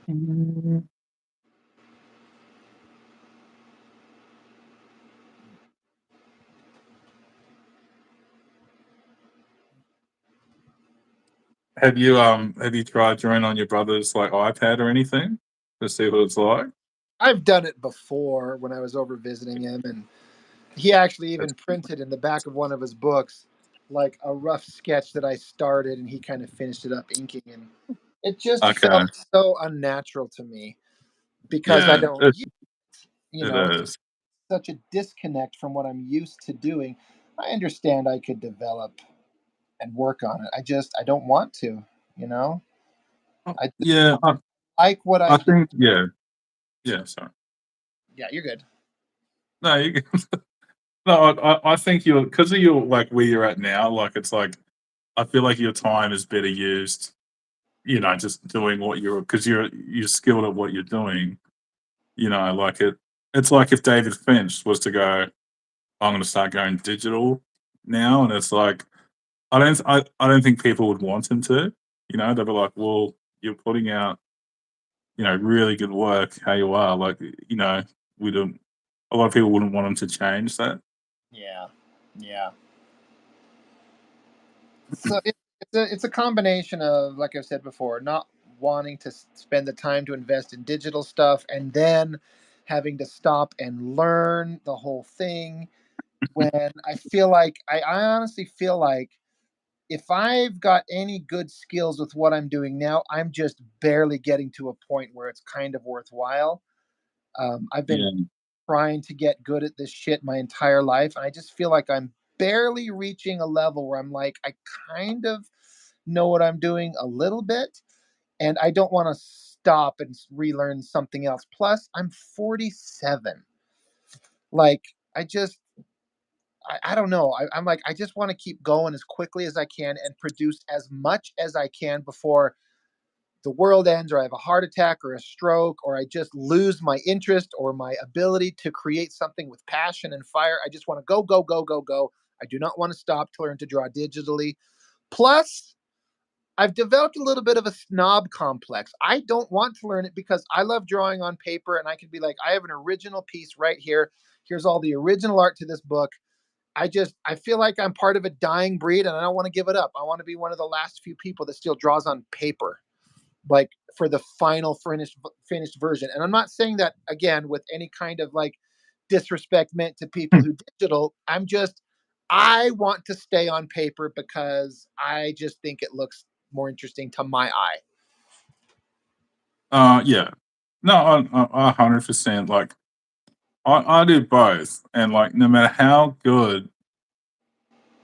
Mm. Have you tried drawing on your brother's like iPad or anything to see what it's like? I've done it before when I was over visiting him, and he actually That's even printed in the back of one of his books like a rough sketch that I started, and he kind of finished it up inking, and it just okay. felt so unnatural to me because I Yeah, don't, it it's is. such a disconnect from what I'm used to doing. I understand I could develop and work on it. I don't want to, you know. I just Yeah, like what I I do. think yeah. Sorry. Yeah, you're good. No, you. No, I think you're because of your like where you're at now. Like it's like I feel like your time is better used. Just doing what you're because you're skilled at what you're doing. Like it. It's like if David Finch was to go, I'm going to start going digital now, and it's like I don't think people would want him to. They'd be like, well, you're putting out really good work. How you are, like we don't. A lot of people wouldn't want him to change that. Yeah, yeah. So it's a combination of, like I've said before, not wanting to spend the time to invest in digital stuff, and then having to stop and learn the whole thing. When I honestly feel like if I've got any good skills with what I'm doing now, I'm just barely getting to a point where it's kind of worthwhile. I've been Yeah. trying to get good at this shit my entire life, and I just feel like I'm barely reaching a level where I'm like, I kind of know what I'm doing a little bit, and I don't want to stop and relearn something else. Plus, I'm 47. Like, I don't know. I'm like, I just want to keep going as quickly as I can and produce as much as I can before the world ends, or I have a heart attack or a stroke, or I just lose my interest or my ability to create something with passion and fire. I just want to go, go, go, go, go. I do not want to stop to learn to draw digitally. Plus, I've developed a little bit of a snob complex. I don't want to learn it because I love drawing on paper, and I can be like, I have an original piece right here. Here's all the original art to this book. I feel like I'm part of a dying breed, and I don't want to give it up. I want to be one of the last few people that still draws on paper, like for the final finished version. And I'm not saying that again with any kind of like disrespect meant to people who digital. I want to stay on paper because I just think it looks more interesting to my eye. Yeah. No, 100%. Like I do both, and like no matter how good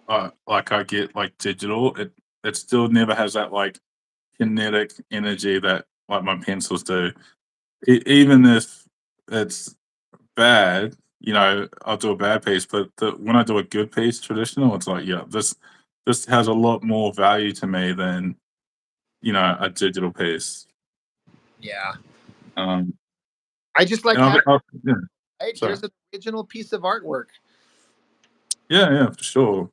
like I get like digital, it still never has that like kinetic energy that like my pencils do. Even if it's bad, I'll do a bad piece, but when I do a good piece, traditional, it's like yeah, this has a lot more value to me than a digital piece. Yeah. Um, I just like and having, yeah, right, sorry. here's an original piece of artwork. Yeah, for sure.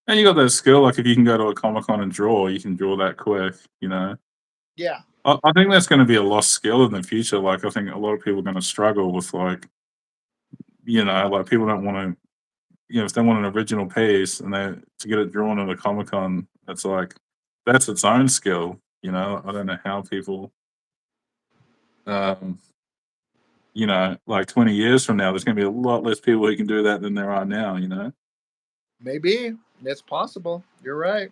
And you got that skill, like, if you can go to a Comic Con and draw, you can draw that quick. Yeah. I think that's gonna be a lost skill in the future, like, I think a lot of people are gonna struggle with, like, people don't wanna if they want an original piece and they to get it drawn at a Comic Con, it's like that's its own skill. I don't know how people, um, like, 20 years from now, there's gonna be a lot less people who can do that than there are now. Maybe it's possible. You're right.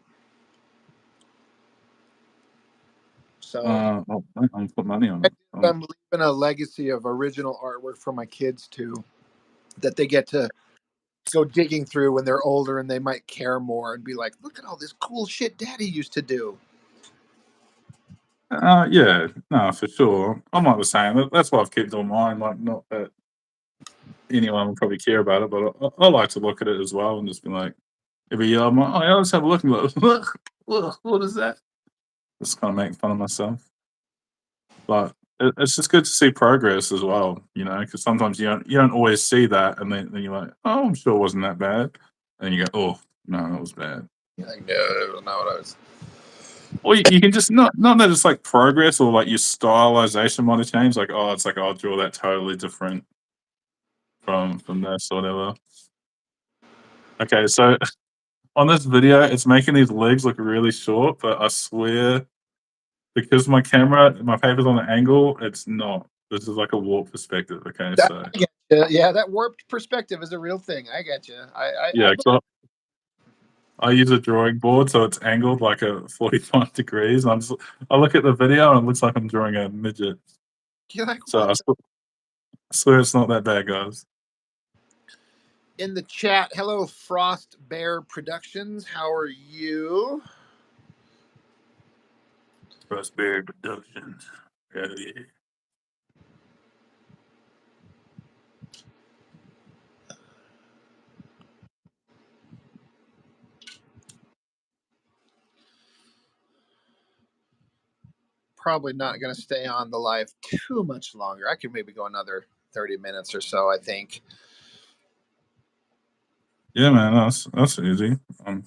So I'm put money on it. I'm leaving a legacy of original artwork for my kids too, that they get to go digging through when they're older and they might care more and be like, look at all this cool shit daddy used to do. Yeah, no, for sure. I'm not the same. That's why I've kept on mine. Like, not that anyone would probably care about it, but I like to look at it as well and just be like, every year I'm like, oh, yeah, let's have a look and be like, what is that? Just kind of make fun of myself. But it's just good to see progress as well, because sometimes you don't always see that, and then you're like, oh, I'm sure it wasn't that bad, and you go, oh no, it was bad. You're like, no, that was not what I was. Or you can just not that it's like progress or like your stylization might have changed. Like, oh, it's like I'll draw that totally different from this or whatever. Okay, so on this video, it's making these legs look really short, but I swear because my paper's on an angle, it's not. This is like a warp perspective. Okay, That, so I get you. Yeah, that warped perspective is a real thing. I get you. yeah, I use a drawing board, so it's angled like a 45 degrees. I look at the video and it looks like I'm drawing a midget. you're like, So what? I swear it's not that bad, guys. In the chat, hello, Frost Bear Productions. How are you? Prosperity Productions. Hell yeah. Probably not going to stay on the live too much longer. I could maybe go another 30 minutes or so, I think. Yeah, man, that's easy. I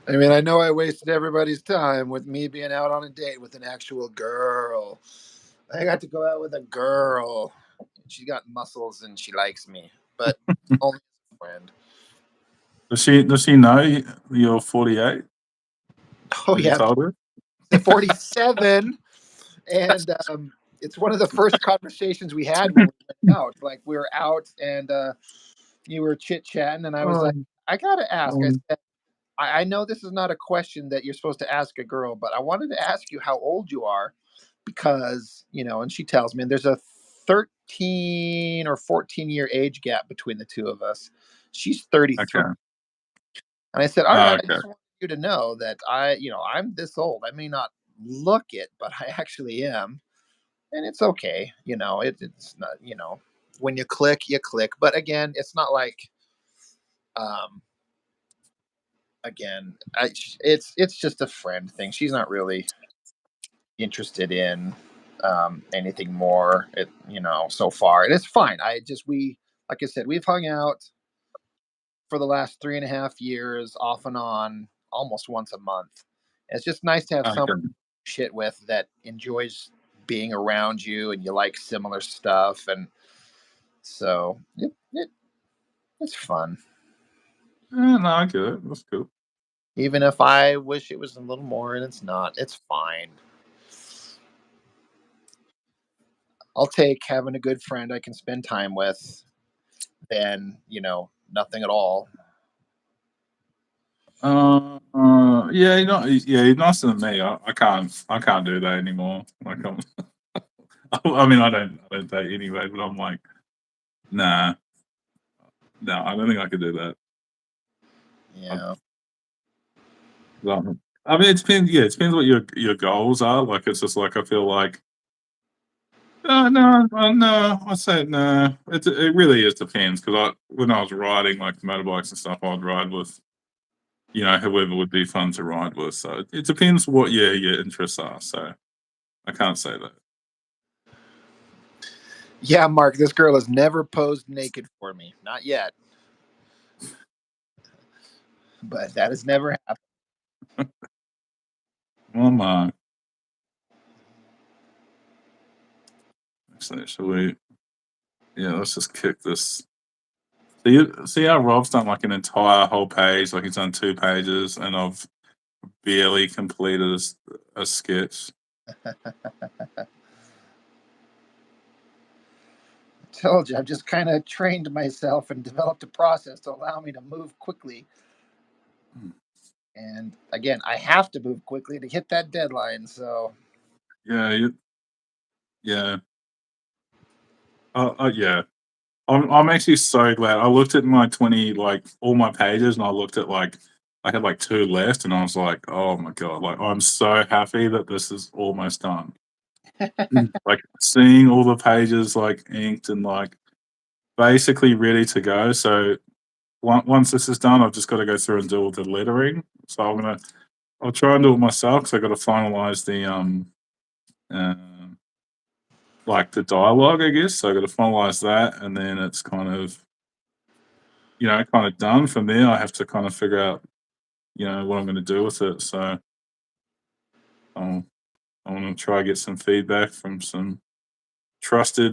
mean, I know I wasted everybody's time with me being out on a date with an actual girl. I got to go out with a girl. She got muscles and she likes me, but only as a friend. Does she know you're 48? Oh, Have you yeah. told her? 47. And it's one of the first conversations we had when we went out. Like, we were out and you were chit chatting, and I was like, I got to ask. I said, I know this is not a question that you're supposed to ask a girl, but I wanted to ask you how old you are because, and she tells me, and there's a 13 or 14-year age gap between the two of us. She's 33. Okay. And I said, all right, I Okay. just want you to know that I'm this old. I may not look it, but I actually am. And it's okay. It's not, when you click, you click. But again, it's not like, um, again, it's just a friend thing. She's not really interested in anything more. So far, and it's fine. Like I said, we've hung out for the last 3.5 years, off and on, almost once a month. It's just nice to have some Okay. shit with that enjoys being around you, and you like similar stuff, and so it's fun. Yeah, no, I get it. That's cool. Even if I wish it was a little more, and it's not, it's fine. I'll take having a good friend I can spend time with than, nothing at all. Yeah, he's nicer than me. I can't do that anymore. Like I mean, I don't date anyway, but I'm like, nah, no, I don't think I could do that. Yeah. I mean, it depends. Yeah, it depends what your goals are. Like, it's just like I feel like, no. I say no. It really is depends because when I was riding like motorbikes and stuff, I'd ride with whoever would be fun to ride with. So it depends what your interests are. So I can't say that. Yeah, Mark, this girl has never posed naked for me. Not yet. But that has never happened. Oh my. So shall we? Yeah, let's just kick this. See how Rob's done like an entire whole page, like he's done 2 pages, and I've barely completed a sketch. Told you, I've just kind of trained myself and developed a process to allow me to move quickly. And again, I have to move quickly to hit that deadline. So Yeah, yeah. Yeah. I'm actually so glad. I looked at my 20, like all my pages, and I looked at like I had like 2 left, and I was like, "Oh my god!" Like, I'm so happy that this is almost done. Like seeing all the pages like inked and like basically ready to go. So once this is done, I've just got to go through and do all the lettering. So I'll try and do it myself because I got to finalize the uh, like the dialogue, I guess. So I got to finalize that, and then it's kind of kind of done. From there, I have to kind of figure out what I'm going to do with it. So I'll, I want to try to get some feedback from some trusted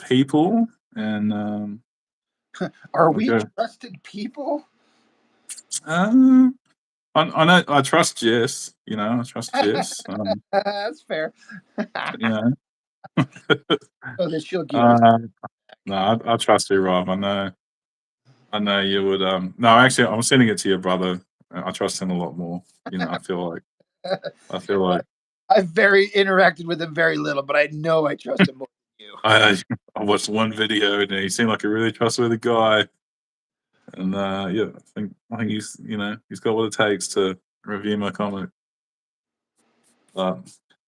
people, and Are I'll we go. trusted people? Um, I know I trust Jess. I trust Jess. That's fair. You know, So that she'll give you. uh, no, I trust you, Rob. I know you would. No, actually, I'm sending it to your brother. I trust him a lot more. I feel like I've very interacted with him very little, but I know I trust him more than you. I watched one video and he seemed like a really trustworthy guy. And yeah, I think he's got what it takes to review my comic.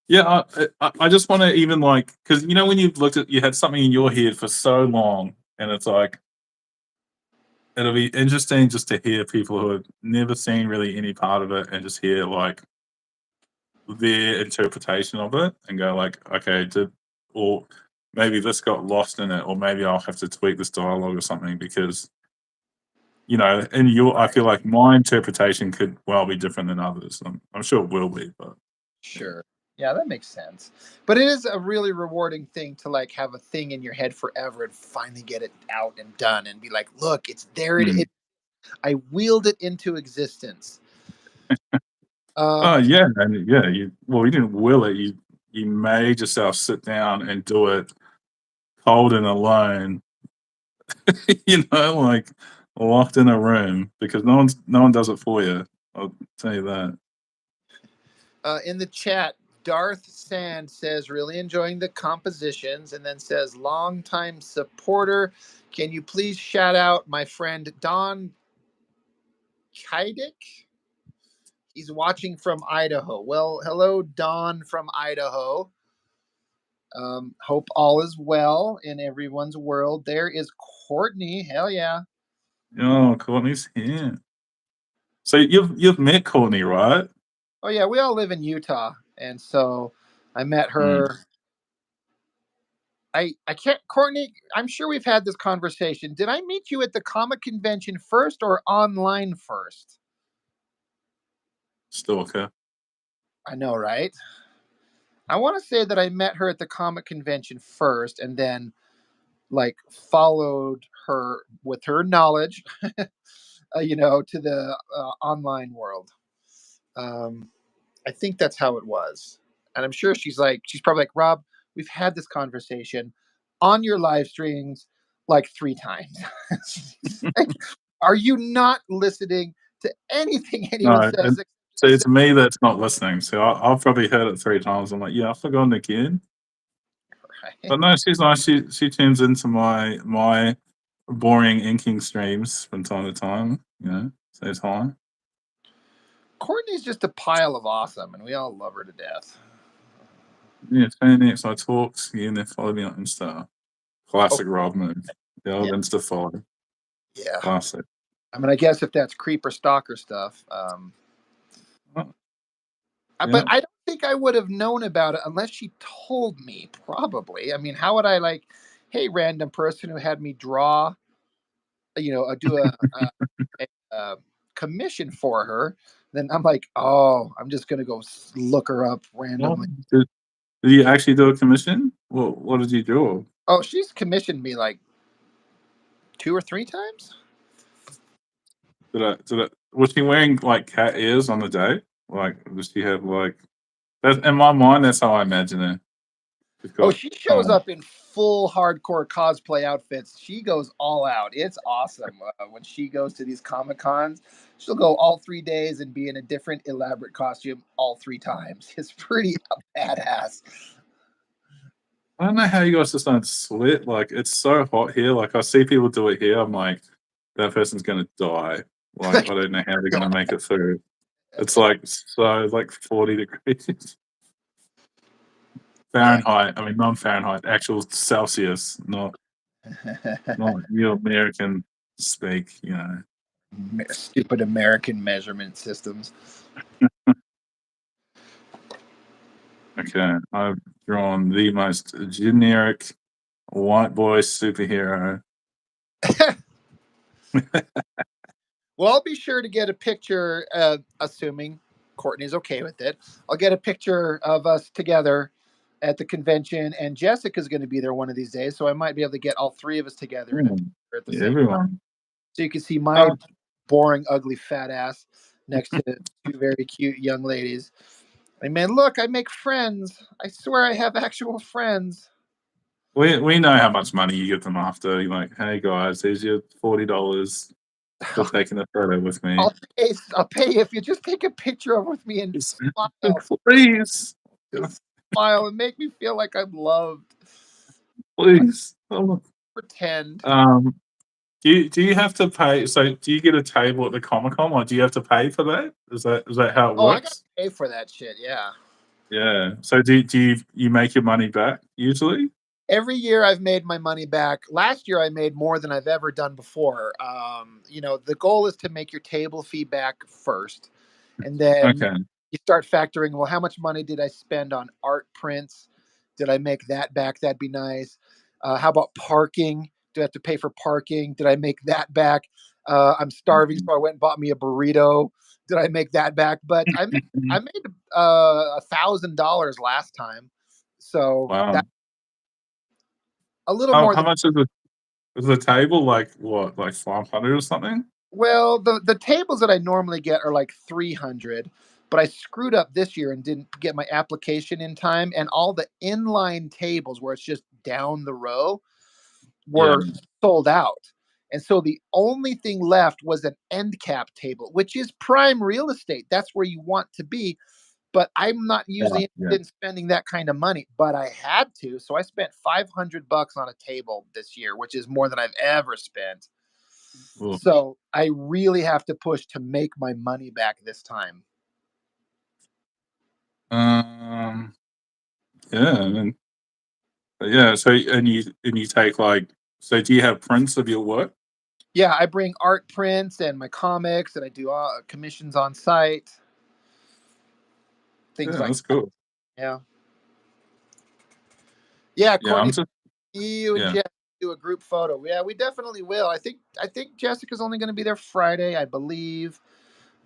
Yeah, I just want to even like because when you had something in your head for so long, and it's like it'll be interesting just to hear people who have never seen really any part of it and just hear like their interpretation of it and go like, okay, or maybe this got lost in it, or maybe I'll have to tweak this dialogue or something because I feel like my interpretation could well be different than others. I'm sure it will be, but yeah. Sure. Yeah, that makes sense. But it is a really rewarding thing to like have a thing in your head forever and finally get it out and done and be like, look, it's there. Mm. I wheeled it into existence. Oh Um, yeah, and yeah, you didn't will it. You made yourself sit down and do it cold and alone. Like locked in a room because no one does it for you. I'll tell you that. in the chat, Darth Sand says, really enjoying the compositions, and then says, longtime supporter. Can you please shout out my friend Don Kaidik? He's watching from Idaho. Well, hello, Don from Idaho. Hope all is well in everyone's world. There is Courtney. Hell yeah. Oh, Courtney's here. So you've met Courtney, right? Oh yeah, we all live in Utah, and so I met Mm. her. I can't, Courtney. I'm sure we've had this conversation. Did I meet you at the comic convention first or online first? Stalker. I know, right? I want to say that I met her at the comic convention first, and then like followed her with her knowledge, to the online world. Um, I think that's how it was. And I'm sure she's probably like, Rob, we've had this conversation on your live streams like 3 times. Like, are you not listening to anything anyone No, says? so it's me that's not listening. So I've probably heard it 3 times. I'm like, yeah, I've forgotten again. Right? But no, she's nice. She tunes into my boring inking streams from time to time. Says hi. Courtney's just a pile of awesome, and we all love her to death. Yeah, tune next. I talks. Yeah, and then follow me on Insta. Oh, Classic Rob move. The old yeah, Insta follow. yeah. Classic. I mean, I guess if that's creeper stalker stuff, Oh, but yeah. I don't think I would have known about it unless she told me. Probably. I mean, how would I like? Hey, random person who had me draw, do a commission for her. Then I'm like, oh, I'm just gonna go look her up Oh, randomly. did you actually do a commission? Well, what did you draw? Oh, she's commissioned me like 2 or 3 times. Was she wearing like cat ears on the day? Like, does she have like that? In my mind, that's how I imagine it. She's Oh, got she shows kind up in full hardcore cosplay outfits. She goes all out. It's awesome. When she goes to these Comic Cons, she'll go all 3 days and be in a different elaborate costume all 3 times. It's pretty badass. I don't know how you guys just don't sweat. Like, it's so hot here. Like, I see people do it here. I'm like, that person's gonna die. Like I don't know how they're gonna make it through. It's like 40 degrees Fahrenheit. I mean, not Fahrenheit, actual Celsius, not your American speak. You know. Stupid American measurement systems. Okay, I've drawn the most generic white boy superhero. Well, I'll be sure to get a picture, assuming Courtney's okay with it. I'll get a picture of us together at the convention, and Jessica's going to be there one of these days, so I might be able to get all three of us together in a picture at the Yeah, same time. everyone. So you can see my Oh. boring, ugly, fat ass next to two very cute young ladies. I mean, look, I make friends. I swear I have actual friends. We know how much money you give them after. You're like, hey guys, here's your $40 for taking a photo with me. I'll pay you if you just take a picture of with me and smile. Please. Smile and make me feel like I'm loved. Please. Oh. Pretend. Do you have to pay? So do you get a table at the Comic-Con, or do you have to pay for that? Is that how it Oh, I gotta works? pay for that shit. Yeah. Yeah. So do you make your money back usually? Every year I've made my money back. Last year I made more than I've ever done before. The goal is to make your table fee back first, and then Okay. you start factoring. Well, how much money did I spend on art prints? Did I make that back? That'd be nice. How about parking? Do I have to pay for parking? Did I make that back? I'm starving, so I went and bought me a burrito. Did I make that back? But I made $1,000 last time, so Wow. that a little more How than. much is the table? Like what? Like 500 or something? Well, the tables that I normally get are like 300, but I screwed up this year and didn't get my application in time, and all the inline tables where it's just down the row Yeah. were sold out. And so the only thing left was an end cap table, which is prime real estate. That's where you want to be. But I'm not usually Yeah. interested in spending that kind of money, but I had to. So I spent $500 on a table this year, which is more than I've ever spent. Ooh. So I really have to push to make my money back this time. Yeah. I mean, yeah. So and you take so do you have prints of your work? Yeah, I bring art prints and my comics, and I do commissions on site, Yeah, things like that's that. cool. Yeah, yeah, Yeah, I'm Courtney, just you and yeah. Jeff do a group photo. Yeah, we definitely will. I think Jessica's only going to be there Friday, I believe,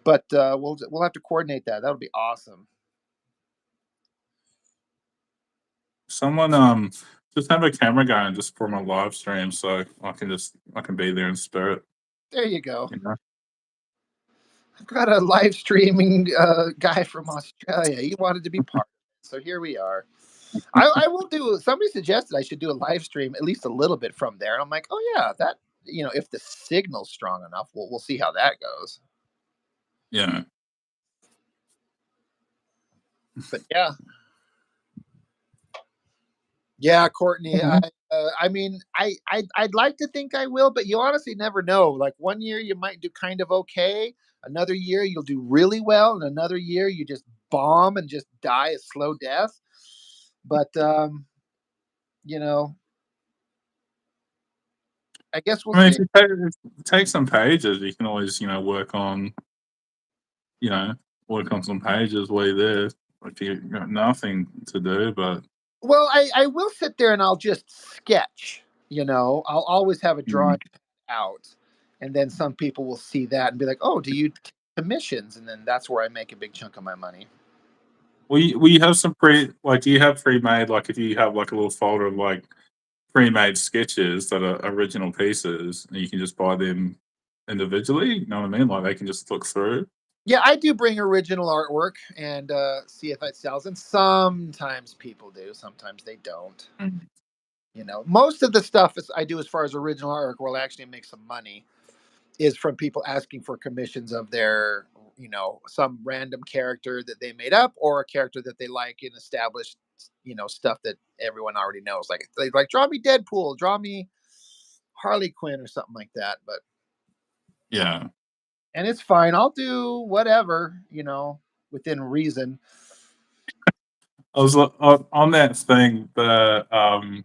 but we'll have to coordinate that. That'll be awesome. Someone just have a camera going just for my live stream so I can be there in spirit. There you go. You know? I've got a live streaming guy from Australia. He wanted to be part of it, so here we are. I will do. Somebody suggested I should do a live stream, at least a little bit from there. And I'm like, oh yeah, that if the signal's strong enough, we'll see how that goes. Yeah. But yeah, Courtney. Mhm. I mean, I'd like to think I will, but you honestly never know. Like one year you might do kind of okay, another year you'll do really well, and another year you just bomb and just die a slow death. But you know, I guess we'll I mean, see. if you take some pages, you can always, you know, work on some pages while you're there. If you got nothing to do, but Well, I will sit there and I'll just sketch. I'll always have a mm, drawing out, and then some people will see that and be like, "Oh, do you take commissions?" And then that's where I make a big chunk of my money. we have some do you have pre-made, like if you have like a little folder of like pre-made sketches that are original pieces and you can just buy them individually, you know what I mean? Like they can just look through. Yeah, I do bring original artwork and see if it sells, and sometimes people do, sometimes they don't. Mhm. Most of the stuff I do as far as original artwork will actually make some money is from people asking for commissions of their, some random character that they made up or a character that they like in established, stuff that everyone already knows. Like they like draw me Deadpool, draw me Harley Quinn or something like that. But Yeah. and it's fine. I'll do whatever, within reason. I was on that thing, the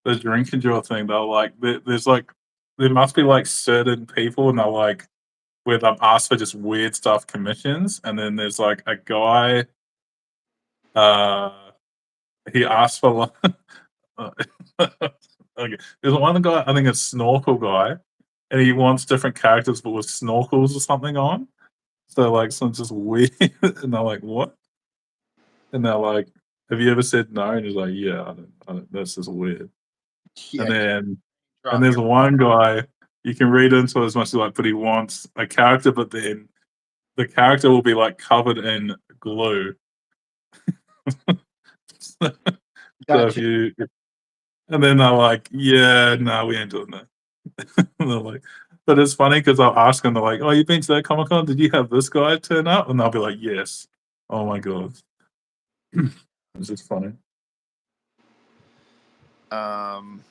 drink and draw thing. They're like, there's like, there must be like certain people, and they're like, where they've asked for just weird stuff commissions, and then there's like a guy, uh, he asked for like, okay, there's one guy, I think a snorkel guy, and he wants different characters, but with snorkels or something on. So like, some just weird, and they're like, what? And they're like, have you ever said no? And he's like, yeah, I don't, that's just weird. Yeah, And then, and drop there's your one guy you can read into it as much as you like, but he wants a character, but then the character will be like covered in glue. So if gotcha. you, and then they're like, yeah, no, we ain't doing that. And they're like, but it's funny because I'll ask them, they're like, oh, you been to that Comic Con? Did you have this guy turn up? And they'll be like, yes. Oh my god, it's just funny. Um,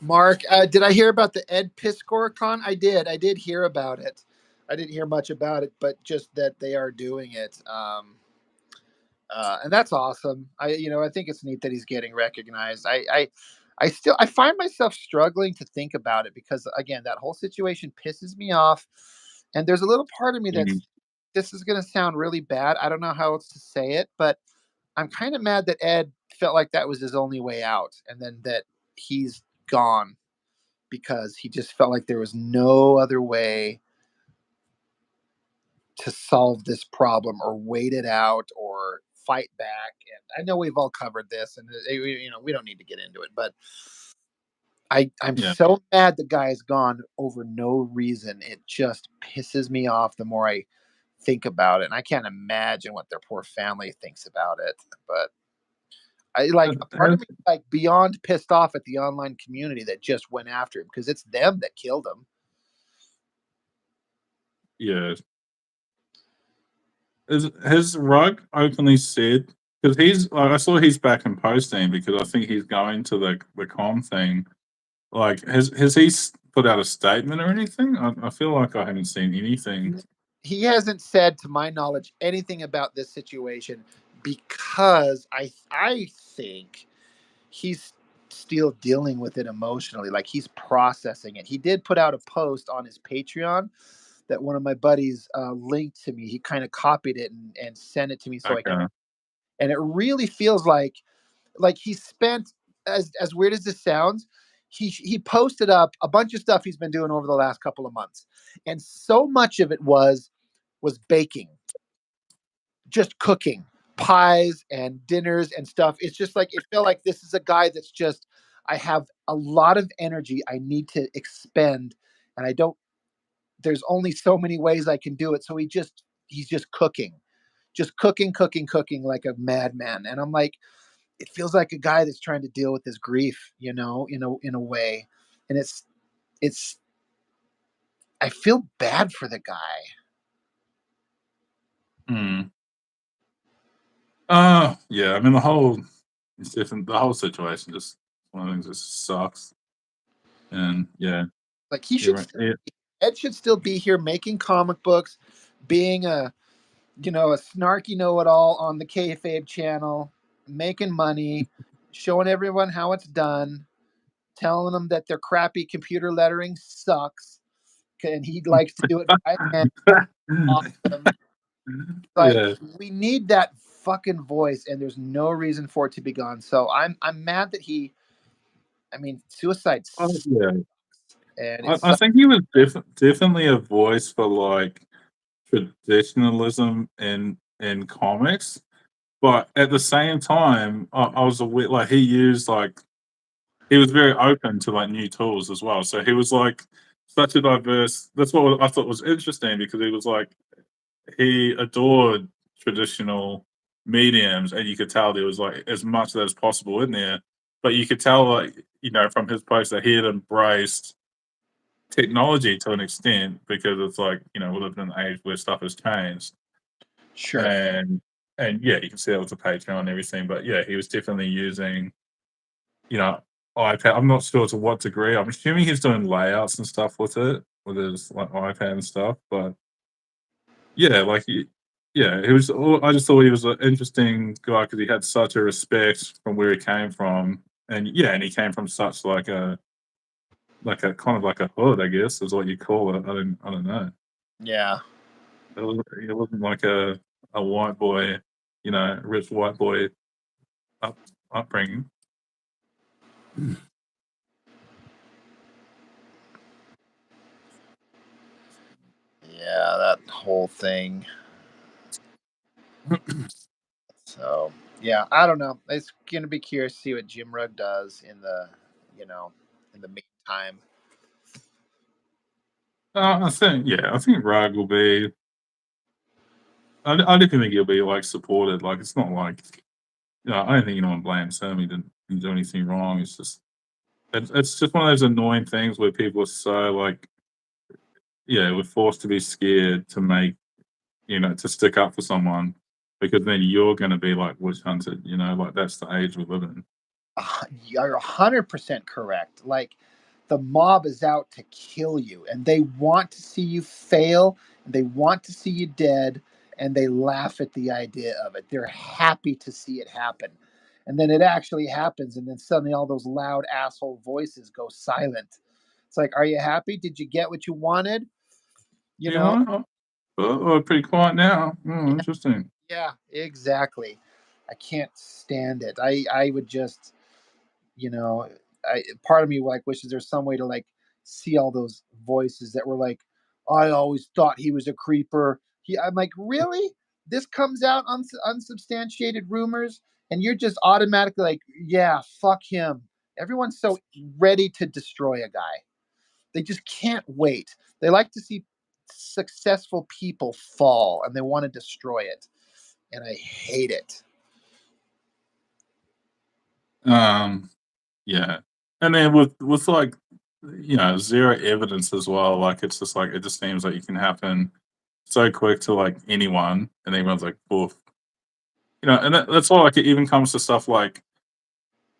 Mark, did I hear about the Ed Piskor con? I did. I did hear about it. I didn't hear much about it, but just that they are doing it. And that's awesome. I think it's neat that he's getting recognized. I find myself struggling to think about it because again, that whole situation pisses me off, and there's a little part of me that's Mm, this is going to sound really bad. I don't know how else to say it, but I'm kind of mad that Ed felt like that was his only way out, and then that he's gone because he just felt like there was no other way to solve this problem or wait it out or fight back. And I know we've all covered this, and we don't need to get into it, but I'm yeah. so mad the guy is gone over no reason. It just pisses me off the more I think about it, and I can't imagine what their poor family thinks about it. But I like a part of me like beyond pissed off at the online community that just went after him because it's them that killed him. Yeah. Has Rug openly said, because I saw he's back in posting because I think he's going to the con thing. Like, has he put out a statement or anything? I feel like I haven't seen anything. He hasn't said, to my knowledge, anything about this situation because I think he's still dealing with it emotionally. Like he's processing it. He did put out a post on his Patreon that one of my buddies linked to me. He kind of copied it and sent it to me so I could. Okay. And it really feels like he spent, as weird as this sounds, he posted up a bunch of stuff he's been doing over the last couple of months, and so much of it was baking, just cooking pies and dinners and stuff. It's just like it felt like this is a guy that's just, I have a lot of energy I need to expend, and I don't. There's only so many ways I can do it. So he's just cooking, just cooking, cooking, cooking like a madman. And I'm like, it feels like a guy that's trying to deal with his grief, in a way. And it's I feel bad for the guy. Hmm. Yeah. I mean, it's different. The whole situation just one of the things that sucks. And yeah, Like he you're should right. still, Yeah. Ed should still be here making comic books, being a snarky know-it-all on the kayfabe channel, making money, showing everyone how it's done, telling them that their crappy computer lettering sucks, and he likes to do it by hand. Awesome. Like Yeah. we need that fucking voice, and there's no reason for it to be gone. So I'm mad that he. I mean, suicide, Yeah. and I think he was definitely a voice for like traditionalism in comics, but at the same time, I was aware like he was very open to like new tools as well. So he was like such a diverse. That's what I thought was interesting because he was like he adored traditional mediums, and you could tell there was like as much of that as possible in there. But you could tell, like from his post that he had embraced technology to an extent because it's like we live in an age where stuff has changed, sure. and yeah, you can see that with the Patreon and everything. But yeah, he was definitely using you know iPad. I'm not sure to what degree. I'm assuming he's doing layouts and stuff with it. with his like iPad and stuff. But yeah, like yeah, he was. I just thought he was an interesting guy because he had such a respect from where he came from, and yeah, and he came from such like a kind of like a hood, I guess, is what you call it. I don't know. Yeah. It wasn't like a white boy, rich white boy up upbringing. Yeah, that whole thing. So yeah, I don't know. It's gonna be curious to see what Jim Rugg does you know, in the meantime. I think Rag will be. I definitely think he'll be like supported. Like it's not like I don't think anyone blames him. He didn't do anything wrong. It's just one of those annoying things where people are so like we're forced to be scared to make to stick up for someone because then you're going to be like witch hunted. Like that's the age we live in. You're 100% correct. Like the mob is out to kill you, and they want to see you fail, and they want to see you dead, and they laugh at the idea of it. They're happy to see it happen. And then it actually happens, and then suddenly all those loud asshole voices go silent. It's like, are you happy? Did you get what you wanted? You know? Pretty quiet now. Yeah, Interesting. yeah, exactly. I can't stand it. I would just, you know, part of me like wishes there's some way to like see all those voices that were like, I always thought he was a creeper. I'm like, really? This comes out on unsubstantiated rumors, and you're just automatically like, yeah, fuck him. Everyone's so ready to destroy a guy. They just can't wait. They like to see successful people fall, and they want to destroy it, and I hate it. Yeah, and then with like zero evidence as well. Like it's just like it just seems like it can happen so quick to like anyone, and everyone's like, "Oof," and that's why like it even comes to stuff like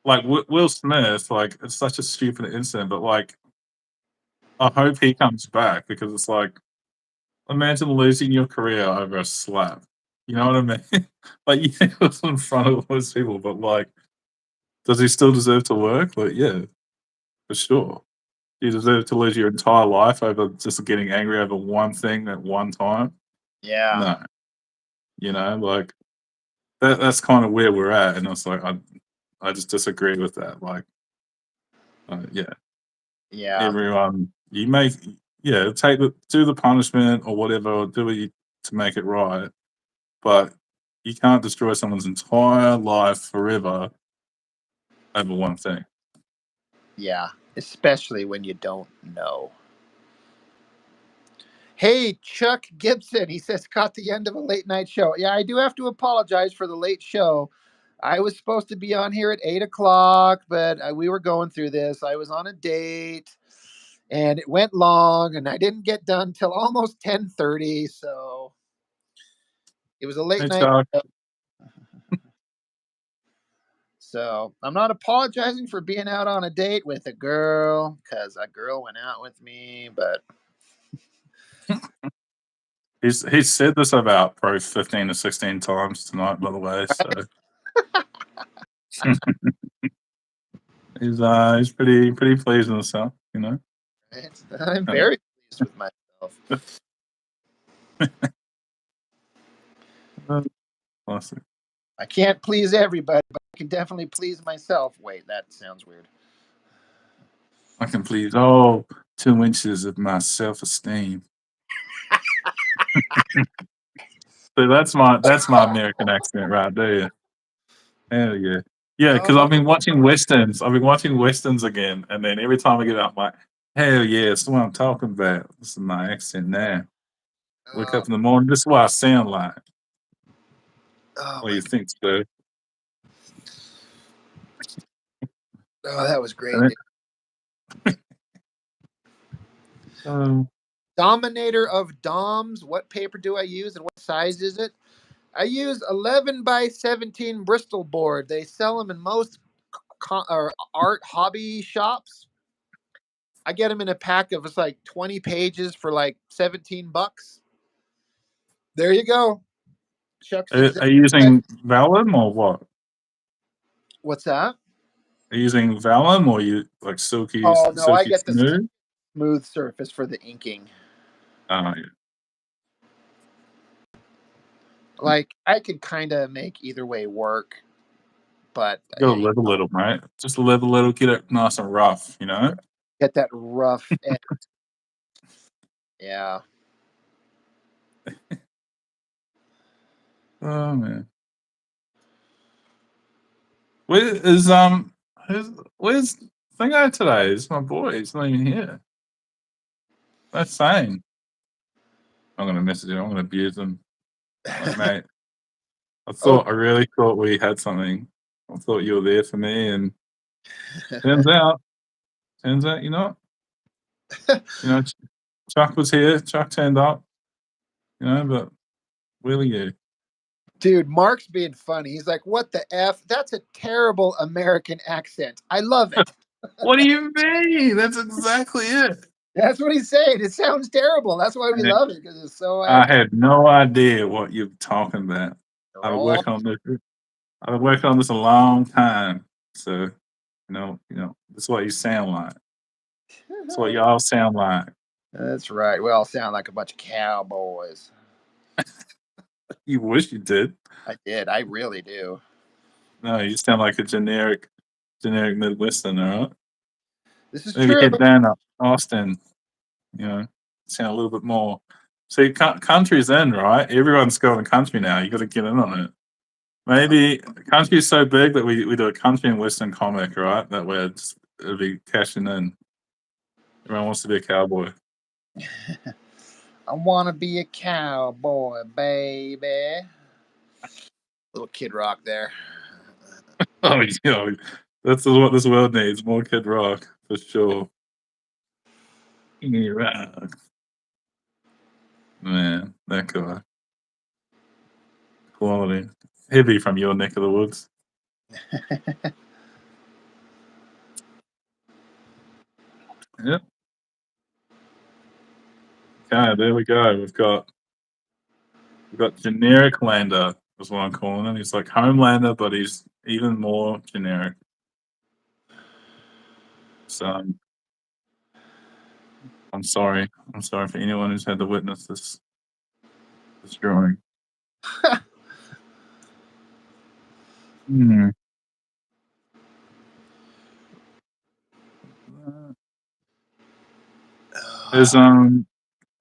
Will Smith. Like it's such a stupid incident, but like I hope he comes back because it's like imagine losing your career over a slap. You know what I mean? Like yeah, it was in front of all those people, but like, does he still deserve to work? Like yeah, for sure. You deserve to lose your entire life over just getting angry over one thing at one time? Yeah, No. Like that's kind of where we're at, and it's like I just disagree with that. Like, yeah, yeah, everyone, do the punishment or whatever, or do it to make it right, but you can't destroy someone's entire life forever over one thing. yeah. Especially when you don't know. Hey, Chuck Gibson. He says, caught the end of a late night show. Yeah, I do have to apologize for the late show. I was supposed to be on here at 8 o'clock, but we were going through this. I was on a date and it went long and I didn't get done till almost 10:30. So it was a late Hey, night Chuck. show. So I'm not apologizing for being out on a date with a girl because a girl went out with me, but He's said this about probably 15 to 16 times tonight, by the way. So he's pretty pleased with himself. I'm Uh, very pleased with myself. Classic. I can't please everybody, but I can definitely please myself. Wait, that sounds weird. I can please all 2 inches of my self-esteem. So that's my American accent right there. Hell yeah. Yeah, because Oh, I've been watching westerns. I've been watching westerns again, and then every time I get up, I'm like, hell yeah, that's what I'm talking about. This is my accent now. Wake oh, up in the morning, this is what I sound like. oh What do my! you think, sir? Oh, that was great. And Dude. um, Dominator of Doms. What paper do I use, and what size is it? I use 11 by 17 Bristol board. They sell them in most art hobby shops. I get them in a pack of it's like 20 pages for like $17. There you go. Chuck's Are you using vellum or what? What's that? Are you using vellum or you like silky Oh no, I get the smooth? smooth surface for the inking. Oh yeah. Like I could kind of make either way work, but You gotta live a little, mate. Just live a little, get it nice and rough, you know? get that rough edge. Yeah. Oh man. Where's Thingo today? It's my boy. He's not even here. That's sane. I'm gonna message him. I'm gonna abuse him. Like, mate, I really thought we had something. I thought you were there for me, and turns out you're not. You know, Chuck was here. Chuck turned up. You know, but really you. Dude, Mark's being funny. He's like, "What the f? That's a terrible American accent. I love it." What do you mean? That's exactly it. That's what he's saying. It sounds terrible. That's why we love it because it's so. I had no idea what you're talking about. I've been working on this a long time, so you know, that's what you sound like. That's what y'all sound like. That's right. We all sound like a bunch of cowboys. You wish you did. I did. I really do. No, you sound like a generic Midwesterner, right? This is Maybe true. head down to Austin. You know, sound a little bit more. See, country's in, right? Everyone's going to country now. You got to get in on it. Maybe country is so big that we do a country and western comic, right? That way it'll be cashing in. Everyone wants to be a cowboy. I want to be a cowboy, baby. Little Kid Rock there. Oh, that's what this world needs. More Kid Rock, for sure. Kid Rock. Man, that guy. Quality. Heavy from your neck of the woods. Yep. Okay, there we go. We've got generic Lander, is what I'm calling him. He's like Homelander, but he's even more generic. So I'm sorry. I'm sorry for anyone who's had to witness this drawing. Hmm.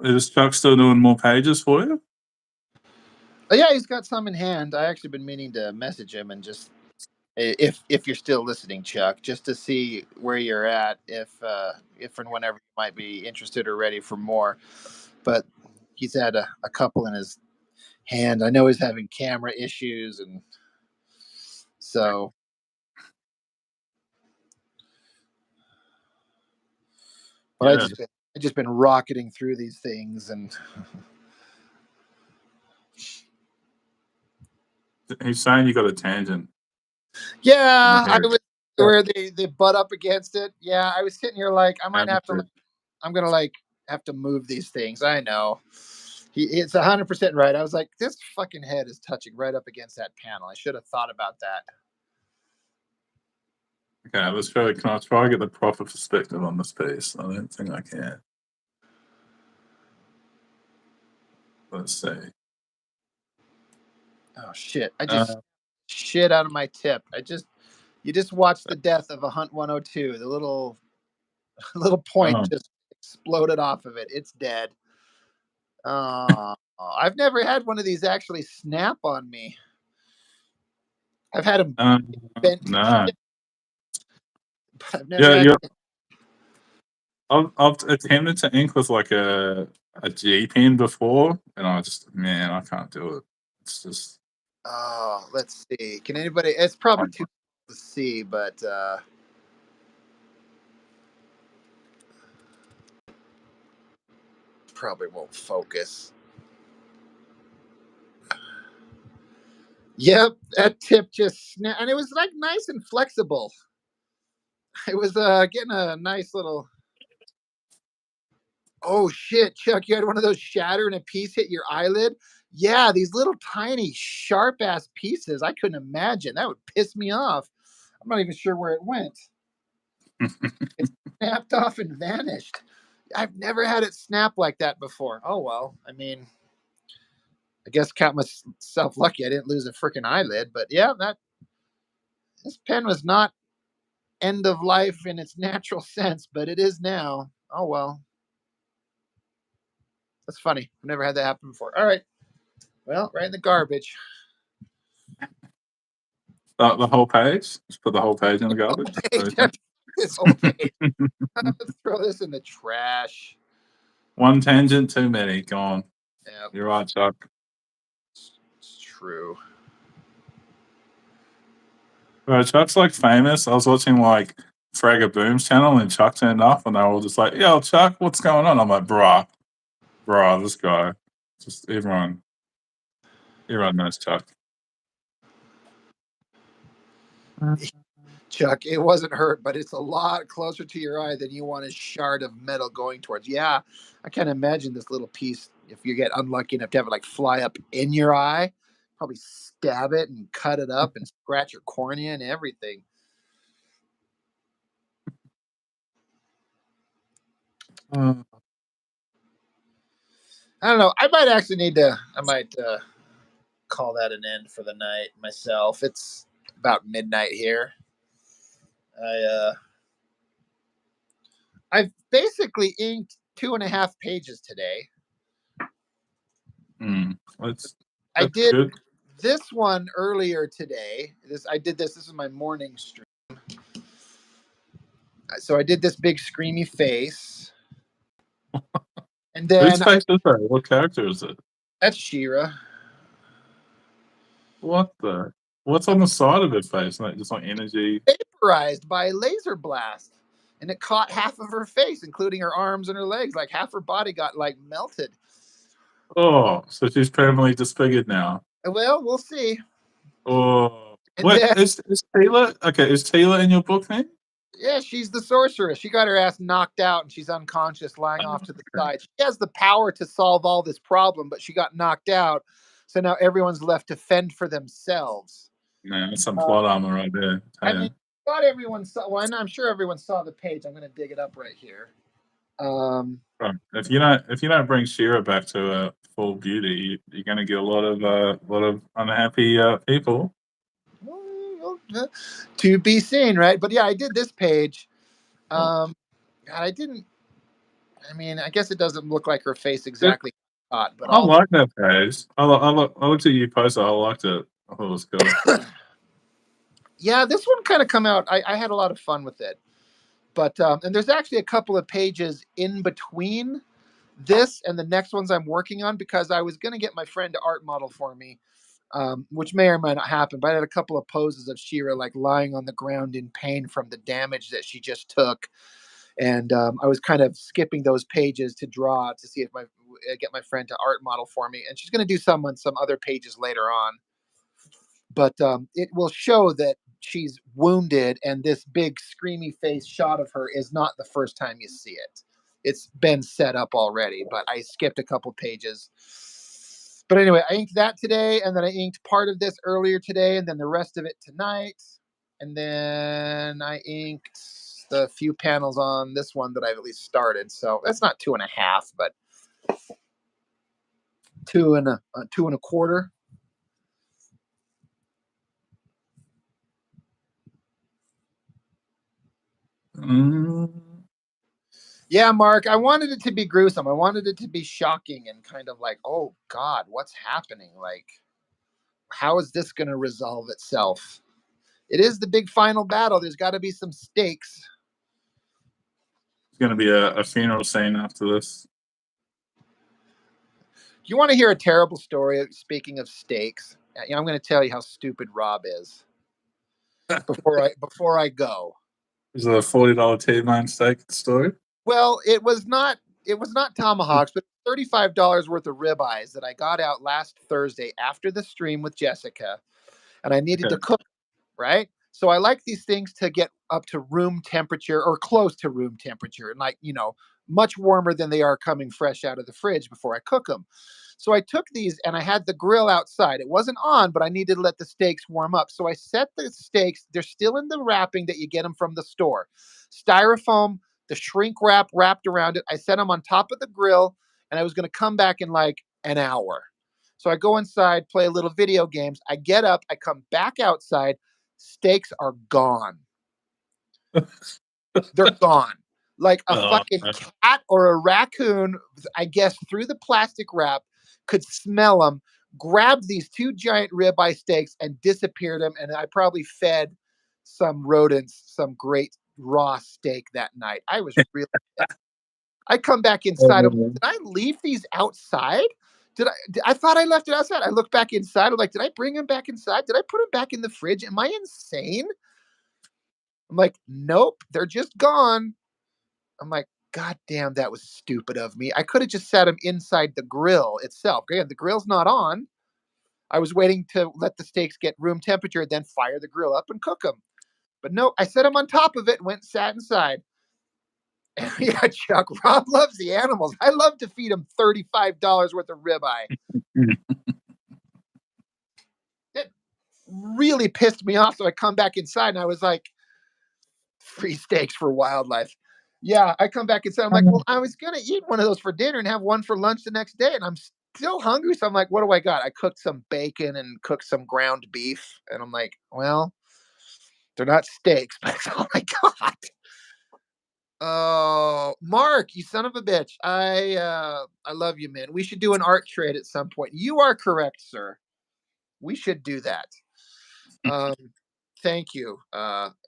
Is Chuck still doing more pages for you? Yeah, he's got some in hand. I actually been meaning to message him and just if you're still listening, Chuck, just to see where you're at, if and whenever you might be interested or ready for more. But he's had a couple in his hand. I know he's having camera issues, and so. But Yeah. I just been rocketing through these things, and He's saying you got a tangent. yeah, I was where they butt up against it. Yeah, I was sitting here like I might have to. I'm gonna like have to move these things. I know. It's 100% right. I was like, this fucking head is touching right up against that panel. I should have thought about that. Okay, let's try. Can I try to get the proper perspective on this piece? I don't think I can. Let's see. Oh shit! I just shit out of my tip. You just watched the death of a Hunt 102. The little point just exploded off of it. It's dead. I've never had one of these actually snap on me. I've had them bent. No. I've never had. I've attempted to ink with like a G pen before, and I can't do it. It's just. Oh, let's see. Can anybody? It's probably too to see, but probably won't focus. Yep, that tip just snapped, and it was like nice and flexible. It was getting a nice little Oh shit, Chuck, you had one of those shatter and a piece hit your eyelid? Yeah, these little tiny sharp ass pieces. I couldn't imagine. That would piss me off. I'm not even sure where it went. It snapped off and vanished. I've never had it snap like that before. Oh well. I mean, I guess count myself lucky I didn't lose a freaking eyelid, but yeah, that this pen was not end of life in its natural sense, but it is now. Oh well. That's funny. I've never had that happen before. All right. Well, right in the garbage. The whole page? Just put the whole page in the garbage? This whole page. Let's throw this in the trash. One tangent too many. Gone. Yeah, You're right, Chuck. it's true. Bro, Chuck's like famous. I was watching like Fragger Boom's channel and Chuck turned up and they were all just like, yo, Chuck, what's going on? I'm like, bruh, this guy. Just everyone knows Chuck. Chuck, it wasn't hurt, but it's a lot closer to your eye than you want a shard of metal going towards. Yeah, I can't imagine this little piece, if you get unlucky enough to have it like fly up in your eye, probably stab it and cut it up and scratch your cornea and everything. Uh, I don't know. I might call that an end for the night myself. It's about midnight here. I've basically inked 2.5 pages today. that's I did good. this one earlier today. This is my morning stream. So I did this big screamy face. And then Whose face is that? What character is it? that's She-Ra. What the? What's on the side of her face? Like just like energy. Vaporized by a laser blast. And it caught half of her face, including her arms and her legs. Like half her body got like melted. Oh, so she's permanently disfigured now. Well, we'll see. Oh, And what then, is Taylor? Okay, is Taylor in your book then? yeah, she's the sorceress. She got her ass knocked out and she's unconscious, lying off to the side. She has the power to solve all this problem, but she got knocked out. So now everyone's left to fend for themselves. Man, that's some plot armor right there. I mean, not everyone saw. Well, I'm sure everyone saw the page. I'm going to dig it up right here. If you don't bring She-Ra back to full beauty, you're going to get a lot of unhappy people. To be seen, right? But yeah, I did this page. God, I didn't. I mean, I guess it doesn't look like her face exactly hot, but I like that page. I looked at you post it. I liked it. I thought it was cool. Yeah, this one kind of come out. I had a lot of fun with it, but and there's actually a couple of pages in between this and the next ones I'm working on because I was going to get my friend to art model for me, which may or may not happen. But I had a couple of poses of She-Ra like lying on the ground in pain from the damage that she just took, and I was kind of skipping those pages to draw to see if get my friend to art model for me, and she's going to do some on some other pages later on. But it will show that she's wounded, and this big screamy face shot of her is not the first time you see it. It's been set up already, but I skipped a couple pages. But anyway, I inked that today, and then I inked part of this earlier today, and then the rest of it tonight. And then I inked the few panels on this one that I've at least started. So that's not 2.5, but 2 1/4. Yeah, Mark, I wanted it to be gruesome. I wanted it to be shocking and kind of like, oh God, what's happening? Like, how is this going to resolve itself? It is the big final battle. There's got to be some stakes. It's going to be a funeral scene after this. You want to hear a terrible story? Speaking of stakes, I'm going to tell you how stupid Rob is. Before I go, is it a $40 T-bone steak story? Well, it was not tomahawks, but $35 worth of ribeyes that I got out last Thursday after the stream with Jessica, and I needed to cook, right? So I like these things to get up to room temperature or close to room temperature, and like much warmer than they are coming fresh out of the fridge before I cook them. So I took these and I had the grill outside. It wasn't on, but I needed to let the steaks warm up. So I set the steaks, they're still in the wrapping that you get them from the store. Styrofoam, the shrink wrap wrapped around it. I set them on top of the grill and I was going to come back in like an hour. So I go inside, play a little video games. I get up, I come back outside. Steaks are gone. They're gone. Like a fucking cat or a raccoon, I guess, through the plastic wrap, could smell them, grabbed these 2 giant ribeye steaks and disappeared them. And I probably fed some rodents some great raw steak that night. I was really pissed. I come back inside. Did I leave these outside? I thought I left it outside. I look back inside. I'm like, did I bring them back inside? Did I put them back in the fridge? Am I insane? I'm like, nope, they're just gone. I'm like, God damn, that was stupid of me. I could have just set them inside the grill itself. Again, the grill's not on. I was waiting to let the steaks get room temperature, then fire the grill up and cook them. But no, I set them on top of it and went and sat inside. And yeah, Chuck, Rob loves the animals. I love to feed him $35 worth of ribeye. It really pissed me off. So I come back inside and I was like, free steaks for wildlife. Yeah, I come back inside. I'm like, well, I was going to eat one of those for dinner and have one for lunch the next day. And I'm still hungry. So I'm like, what do I got? I cooked some bacon and cooked some ground beef. And I'm like, well, they're not steaks, but that's all I got. Oh, Mark, you son of a bitch. I love you, man. We should do an art trade at some point. You are correct, sir. We should do that. Thank you,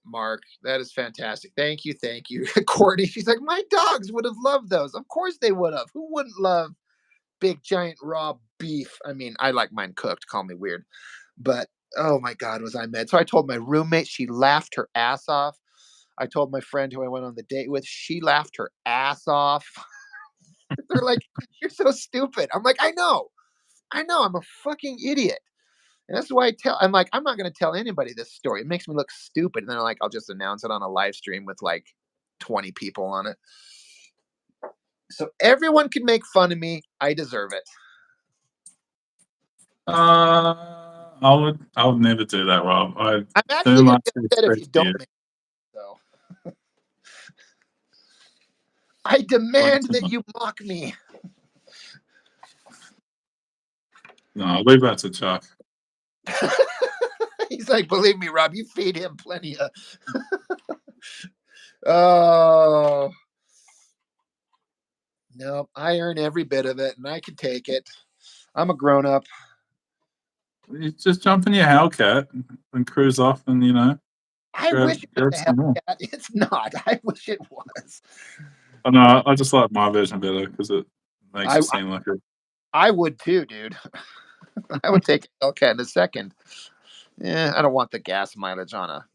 Mark. That is fantastic. Thank you. Courtney, she's like, my dogs would have loved those. Of course they would have. Who wouldn't love big, giant, raw beef? I mean, I like mine cooked. Call me weird. But, oh my God, was I mad. So I told my roommate. She laughed her ass off. I told my friend who I went on the date with. She laughed her ass off. They're like, you're so stupid. I'm like, I know. I'm a fucking idiot. And that's why I'm like, I'm not going to tell anybody this story. It makes me look stupid. And then I'll just announce it on a live stream with like 20 people on it. So everyone can make fun of me. I deserve it. I would never do that, Rob. I'm actually going to get upset if you don't make it. So I demand that you mock me. No, I'll leave that to Chuck. He's like, believe me, Rob, you feed him plenty of. Oh. No, I earn every bit of it and I can take it. I'm a grown up. You just jump in your Hellcat and cruise off and, I wish it was a Hellcat. It's not. I wish it was. Oh, no, I just like my version better because it makes it seem like it. I would too, dude. I would take a Hellcat in a second. Yeah, I don't want the gas mileage on a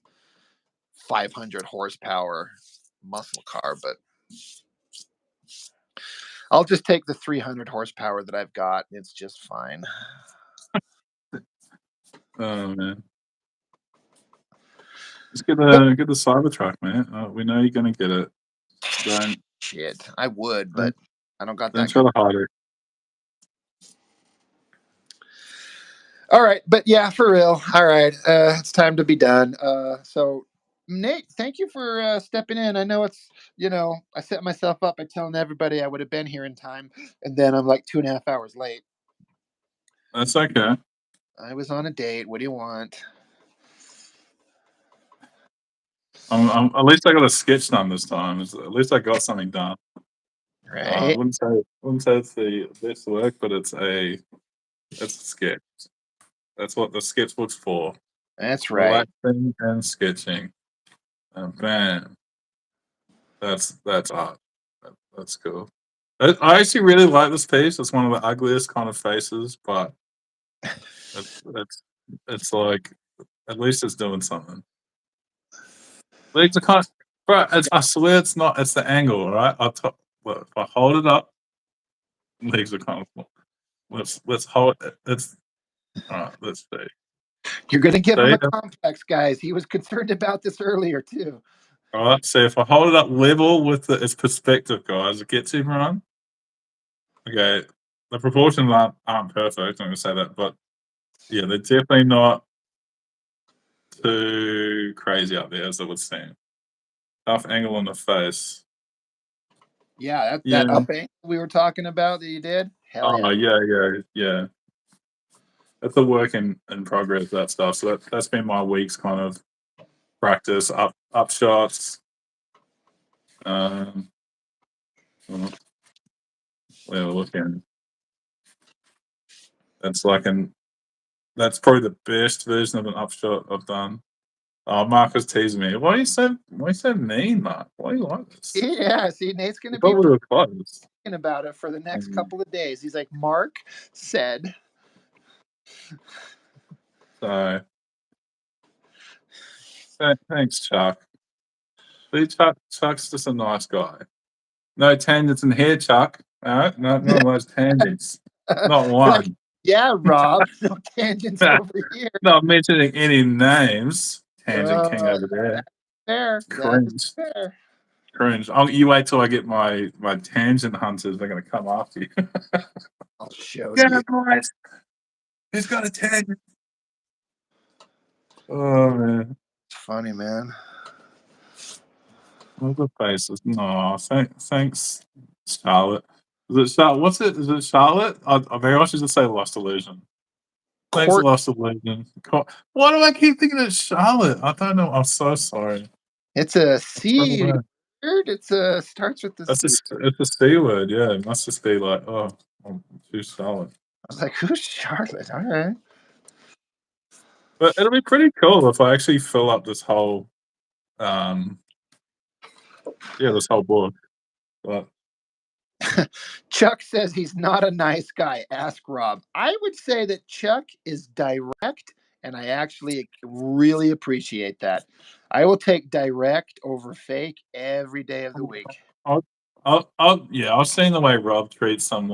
500 horsepower muscle car, but I'll just take the 300 horsepower that I've got. It's just fine. Oh, man. Just get the Cybertruck, man. We know you're going to get it. Shit, I would, but I don't got that. Don't try to hide it. All right, but yeah, for real. All right, it's time to be done. So, Nate, thank you for stepping in. I know it's, I set myself up by telling everybody I would have been here in time, and then I'm like 2.5 hours late. That's okay. I was on a date. What do you want? At least I got a sketch done this time. At least I got something done. Right. I wouldn't say it's the best work, but it's a sketch. That's what the sketchbook's for. That's right. Relaxing and sketching. And bam. That's art. That's cool. I actually really like this piece. It's one of the ugliest kind of faces, but it's like at least it's doing something. Legs are kind of, bro. I swear it's not. It's the angle, all right? Look, if I hold it up, legs are kind of. Let's hold it. All right. Let's see. You're gonna give him a complex, guys. He was concerned about this earlier too. All right, so if I hold it up level with its perspective, guys, it gets everyone. Okay, the proportions aren't perfect. I'm gonna say that, but yeah, they're definitely not too crazy up there as it would seem. Tough angle on the face. Yeah, Yeah. that up angle we were talking about that you did. Hell Oh yeah. yeah. That's a work in progress. That stuff. So that's been my week's kind of practice. Up shots. Well, we're looking. That's that's probably the best version of an upshot I've done. Oh, Marcus teased me. Why are you so mean, Mark? Why are you like this? Yeah, see, Nate's gonna I be thought we were close. talking about it for the next couple of days. He's like, Mark said. So thanks, Chuck. See, Chuck's just a nice guy. No tangents in here, Chuck. All right, no those tangents. Not Like, one. yeah, Rob, no tangents over here. Not mentioning any names. Tangent King over there. Fair. Cringe. That's fair. Cringe. You wait till I get my tangent hunters. They're gonna come after you. I'll show Yeah, you. guys. He's got a tangent. Oh man. It's funny, man. What the faces? No, thanks, Charlotte. Is it Charlotte? What's it? Is it Charlotte? Maybe I should just say Lost Illusion. Thanks, Court- Lost Illusion. Why do I keep thinking it's Charlotte? I don't know. I'm so sorry. It's a So C bad. word. It's a starts with the That's C. it's a C word. Yeah, it must just be like, oh, I'm too Charlotte. I was like, who's Charlotte? All right. But it'll be pretty cool if I actually fill up this whole, this whole book. But Chuck says he's not a nice guy. Ask Rob. I would say that Chuck is direct, and I actually really appreciate that. I will take direct over fake every day of the week. I was seeing the way Rob treats some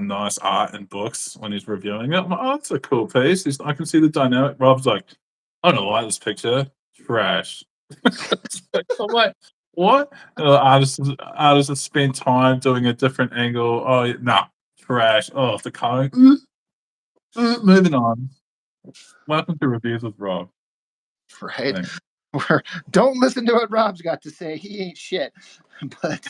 nice art and books when he's reviewing it. I'm like, oh, it's a cool piece. I can see the dynamic. Rob's like, I don't like this picture. Trash. I'm like, what? Artists have spent time doing a different angle. Oh, nah, trash. Oh, the coloring. Moving on. Welcome to Reviews with Rob. Right? Don't listen to what Rob's got to say. He ain't shit. But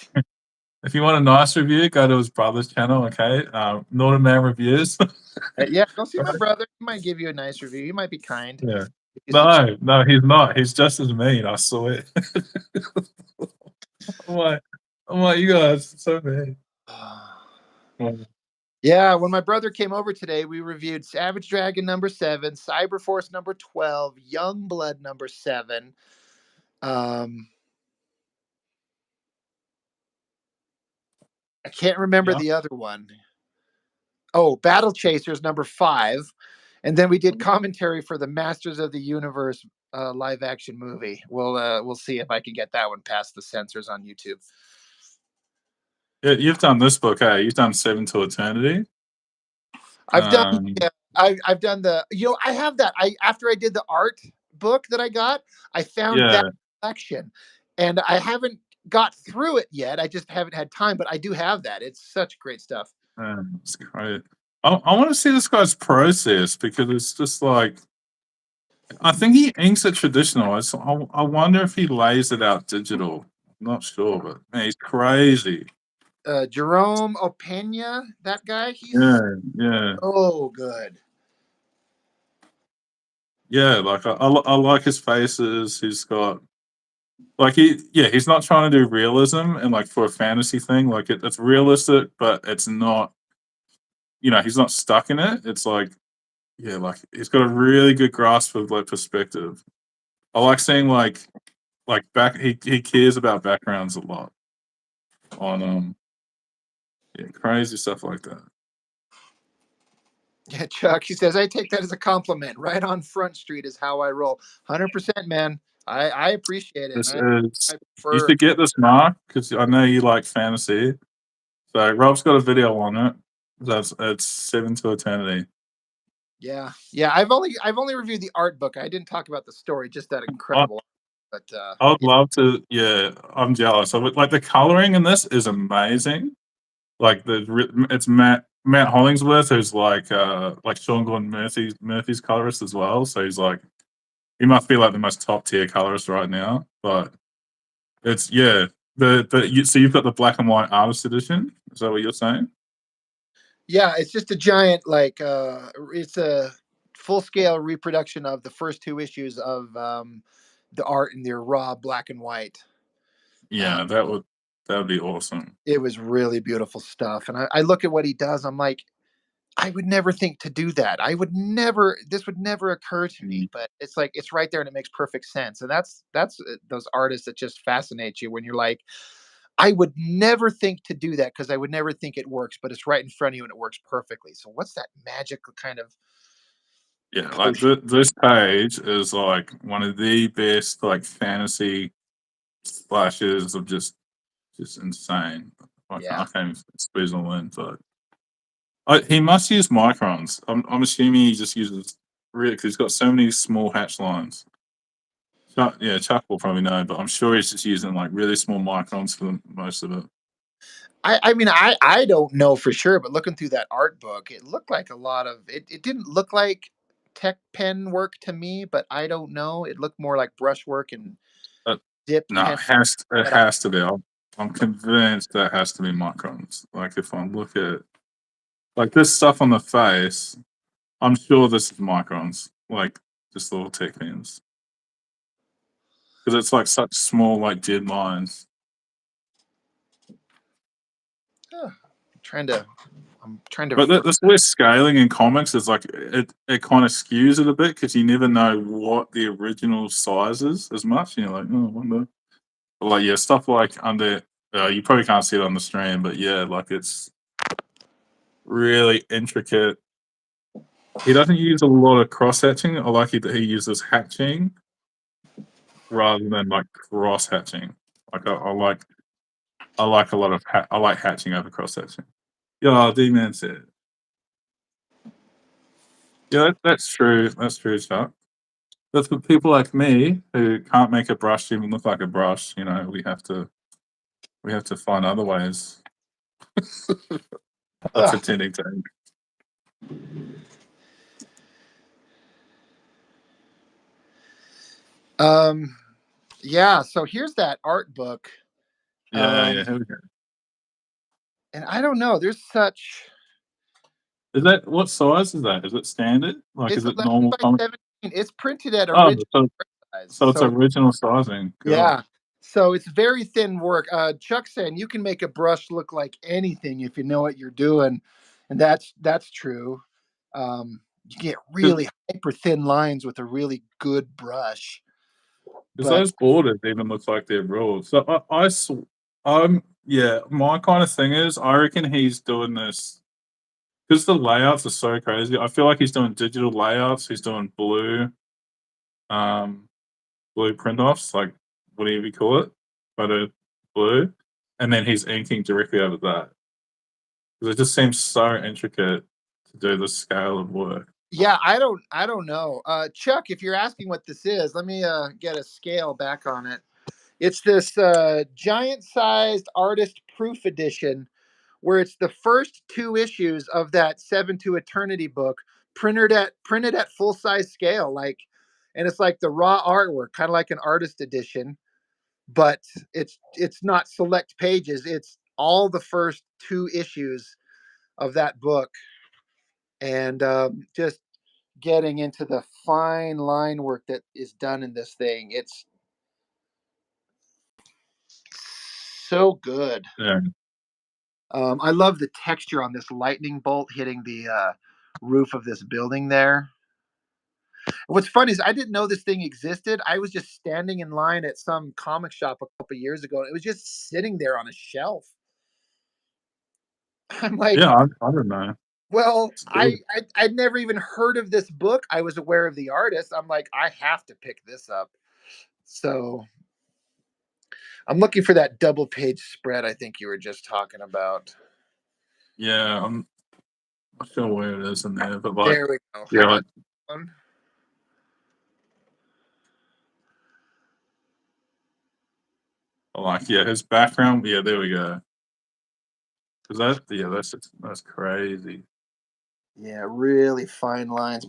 if you want a nice review, go to his brother's channel, okay? Northern Man Reviews. yeah, go see my brother. He might give you a nice review. He might be kind. Yeah. No, he's not. He's just as mean, I swear. I'm like, you guys are so mean. Yeah, when my brother came over today, we reviewed Savage Dragon number 7, Cyberforce number 12, Youngblood number 7. I can't remember the other one. Oh, Battle Chasers number 5. And then we did commentary for the Masters of the Universe live action movie. We'll see if I can get that one past the censors on YouTube. Yeah, you've done this book, hey? You've done 7 to Eternity. I've done I've done the I have that. After I did the art book that I got, I found that collection. And I haven't got through it yet. I just haven't had time, but I do have that. It's such great stuff. It's great. I want to see this guy's process because it's just like I think he inks it traditional. I wonder if he lays it out digital. I'm not sure, but man, he's crazy. Jerome Opeña, that guy. He's so good. Yeah, like I like his faces. He's got he's not trying to do realism and like for a fantasy thing. Like it's realistic, but it's not. He's not stuck in it. It's like he's got a really good grasp of like perspective. I like seeing like back. He cares about backgrounds a lot on crazy stuff like that. Yeah, Chuck, he says, I take that as a compliment. Right on Front Street is how I roll. 100%, man. I appreciate it. You should get this, Mark, because I know you like fantasy. So Rob's got a video on it. It's 7 to Eternity. Yeah. I've only reviewed the art book. I didn't talk about the story. Just that incredible. but I would love to. Yeah, I'm jealous. Like the coloring in this is amazing. Like it's Matt Hollingsworth, who's like Sean Gordon Murphy's colorist as well. So he must be like the most top tier colorist right now. But it's so you've got the black and white artist edition. Is that what you're saying? yeah, it's just a giant it's a full scale reproduction of the first 2 issues of the art in their raw black and white. Yeah, that would be awesome. It was really beautiful stuff, and I look at what he does. I'm like, I would never think to do that. This would never occur to me, but it's like it's right there and it makes perfect sense. And that's those artists that just fascinate you when you're like, I would never think to do that because I would never think it works, but it's right in front of you and it works perfectly. So what's that magical kind of Yeah, like this page is like one of the best like fantasy splashes of just insane. I yeah. can't even squeeze all in, but he must use microns. I'm assuming he just uses really because he's got so many small hatch lines. Chuck will probably know, but I'm sure he's just using like really small microns for most of it. I mean I don't know for sure, but looking through that art book, it looked like a lot of it didn't look like tech pen work to me, but I don't know. It looked more like brushwork and But dipped no, pen. it has to be. I'm convinced that has to be microns. Like if I look at like this stuff on the face, I'm sure this is microns. Like just little tick pins because it's like such small like dead lines. Huh. Trying to I'm trying to But that's where scaling in comics is like it kind of skews it a bit because you never know what the original size is as much. And you're like, oh, I wonder. But like, yeah, stuff like under, you probably can't see it on the stream, but yeah, like it's really intricate. He doesn't use a lot of cross hatching. I like it that he uses hatching rather than like cross hatching. Like I like a lot of I like hatching over cross hatching. Yeah, D man said. Yeah, that's true. That's true, Chuck. But for people like me who can't make a brush even look like a brush, we have to find other ways of Ugh. pretending to. Um yeah, so here's that art book. Yeah, Um yeah. Here we go. and I don't know, there's such Is that what size is that? Is it standard? Like, it's is it 11 normal by comic? 17. It's printed at Oh, original size. so it's So original sizing. Cool. yeah. So it's very thin work. Chuck saying you can make a brush look like anything if you know what you're doing, and that's true. You get really hyper thin lines with a really good brush. Because But those borders even look like they're raw. So yeah, my kind of thing is, I reckon he's doing this because the layouts are so crazy. I feel like he's doing digital layouts. He's doing um, blue print offs, like whatever you call it, photo blue, and then he's inking directly over that. Because it just seems so intricate to do the scale of work. yeah, I don't know. Chuck, if you're asking what this is, let me get a scale back on it. It's this giant sized artist proof edition where it's the first 2 issues of that Seven to Eternity book printed at full size scale, like, and it's like the raw artwork, kind of like an artist edition, but it's not select pages. It's all the first 2 issues of that book, and just getting into the fine line work that is done in this thing. It's so good. Yeah. I love the texture on this lightning bolt hitting the roof of this building there. What's funny is I didn't know this thing existed. I was just standing in line at some comic shop a couple years ago, and it was just sitting there on a shelf. I'm like, Yeah, I don't know. well, It's good. I'd never even heard of this book. I was aware of the artist. I'm like, I have to pick this up. So I'm looking for that double page spread I think you were just talking about. Yeah, I'm not sure where it is in there, but like, There we go. yeah, How like, about one? Like, yeah, his background. Yeah, there we go. Because that's crazy. Yeah, really fine lines.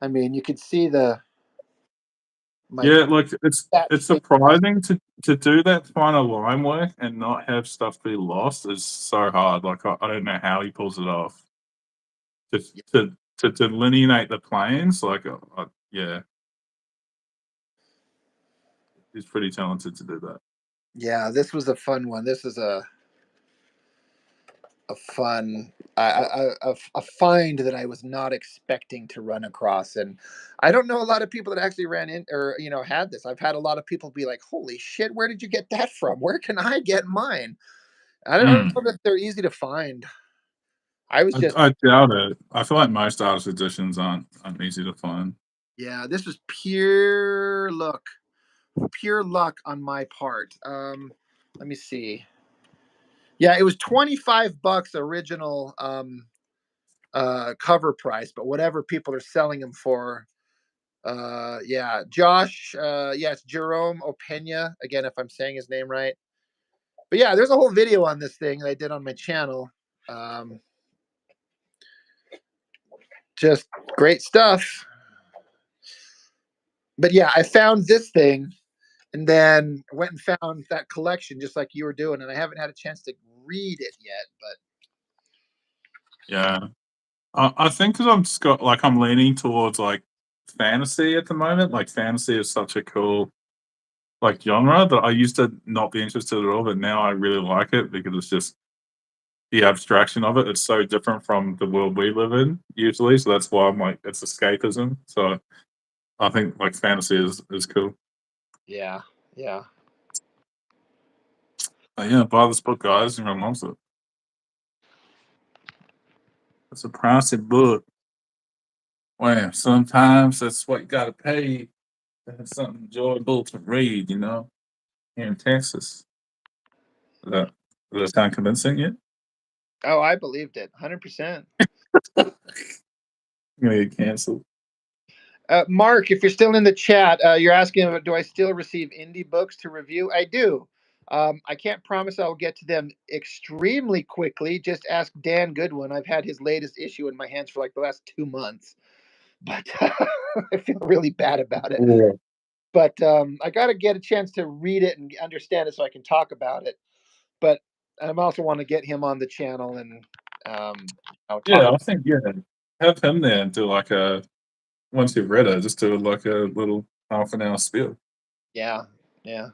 I mean, you could see my Yeah, like that it's thing. surprising to do that kind of line work and not have stuff be lost is so hard. Like I don't know how he pulls it off. Just to delineate the planes, like yeah, he's pretty talented to do that. Yeah, this was a fun one. This is a fun a find that I was not expecting to run across, and I don't know a lot of people that actually ran in or had this. I've had a lot of people be like, "Holy shit, where did you get that from? Where can I get mine?" I don't Mm. know that they're easy to find. I was just I doubt it. I feel like most artist editions aren't easy to find. Yeah, this was pure luck on my part. Let me see. Yeah, it was $25 original cover price, but whatever people are selling them for. Yeah, Josh. Yes, Jerome Opena. Again, if I'm saying his name right. But yeah, there's a whole video on this thing that I did on my channel. Um, just great stuff. But yeah, I found this thing and then went and found that collection just like you were doing, and I haven't had a chance to read it yet. But Yeah, I think because I'm leaning towards like fantasy at the moment. Like fantasy is such a cool like genre that I used to not be interested at all, but now I really like it because it's just the abstraction of it. It's so different from the world we live in usually, so that's why I'm like it's escapism. So I think like fantasy is cool. yeah, yeah. But yeah, buy this book, guys. Everyone loves it. It's a pricey book. Well, sometimes that's what you got to pay to have something enjoyable to read. Here in Texas. Is that does that sound convincing yet? Oh, I believed it, 100%. I'm gonna get canceled. Mark, if you're still in the chat, you're asking, do I still receive indie books to review? I do. I can't promise I'll get to them extremely quickly. Just ask Dan Goodwin. I've had his latest issue in my hands for like the last 2 months, but I feel really bad about it. Yeah. But I got to get a chance to read it and understand it so I can talk about it. But I also want to get him on the channel and talk Yeah, about. I think have him there and do like a once you've read it, just do like a little half an hour spiel. Yeah, yeah.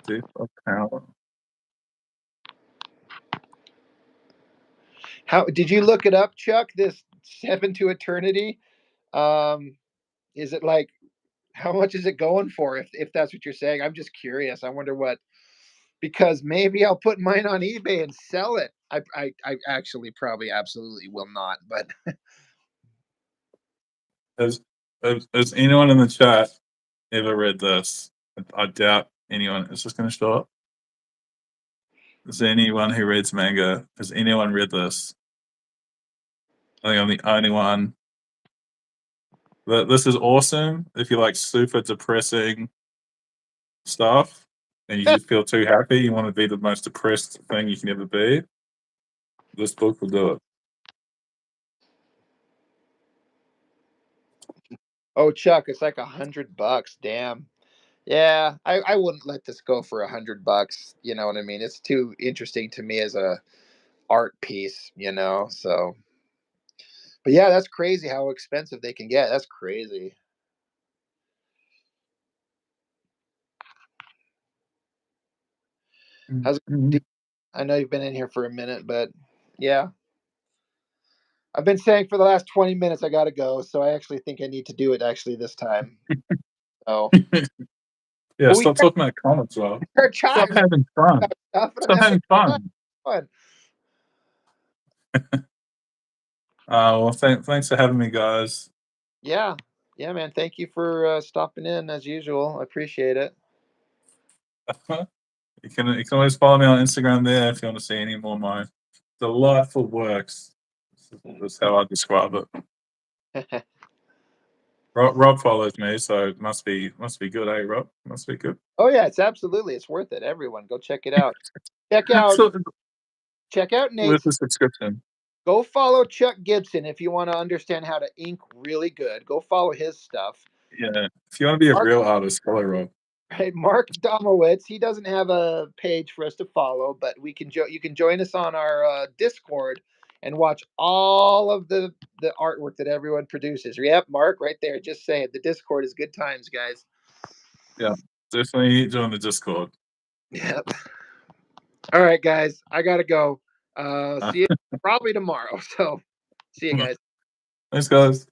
Deep of power. How did you look it up, Chuck? This Seven to Eternity. Um, is it like how much is it going for? If that's what you're saying, I'm just curious. I wonder what because maybe I'll put mine on eBay and sell it. I actually probably absolutely will not, but Has, has anyone in the chat ever read this? I doubt anyone is just going to show up. Is there anyone who reads manga? Has anyone read this? I think I'm the only one. This is awesome if you like super depressing stuff and you just feel too happy. You want to be the most depressed thing you can ever be. This book will do it. oh Chuck, it's like $100. Damn. Yeah, I wouldn't let this go for $100. You know what I mean? It's too interesting to me as a art piece, So, but yeah, that's crazy how expensive they can get. That's crazy. How's it? Mhm. I know you've been in here for a minute, but yeah, I've been saying for the last 20 minutes I gotta go, so I actually think I need to do it actually this time. So, Yeah, but we stop talking about comics, Rob. start Stop chatting having fun. about stuff, and I'm Stop having having fun. fun. Well, thanks for having me, guys. Yeah, yeah, man. Thank you for stopping in as usual. I appreciate it. You can always follow me on Instagram there if you want to see any more of my delightful works. That's how I describe it. Rob follows me, so it must be good, eh, Rob? Must be good. Oh yeah, it's worth it. Everyone, go check it out. Check out Absolutely Nate's. worth the subscription. Go follow Chuck Gibson if you want to understand how to ink really good. Go follow his stuff. Yeah. If you want to be a Mark, real artist, follow Rob. right, Mark Domowitz. He doesn't have a page for us to follow, but you can join us on our Discord and watch all of the artwork that everyone produces. Yep, Mark, right there. Just saying, the Discord is good times, guys. Yeah, definitely join the Discord. Yep. All right, guys, I gotta go. See you probably tomorrow. So, see you guys. Thanks, guys.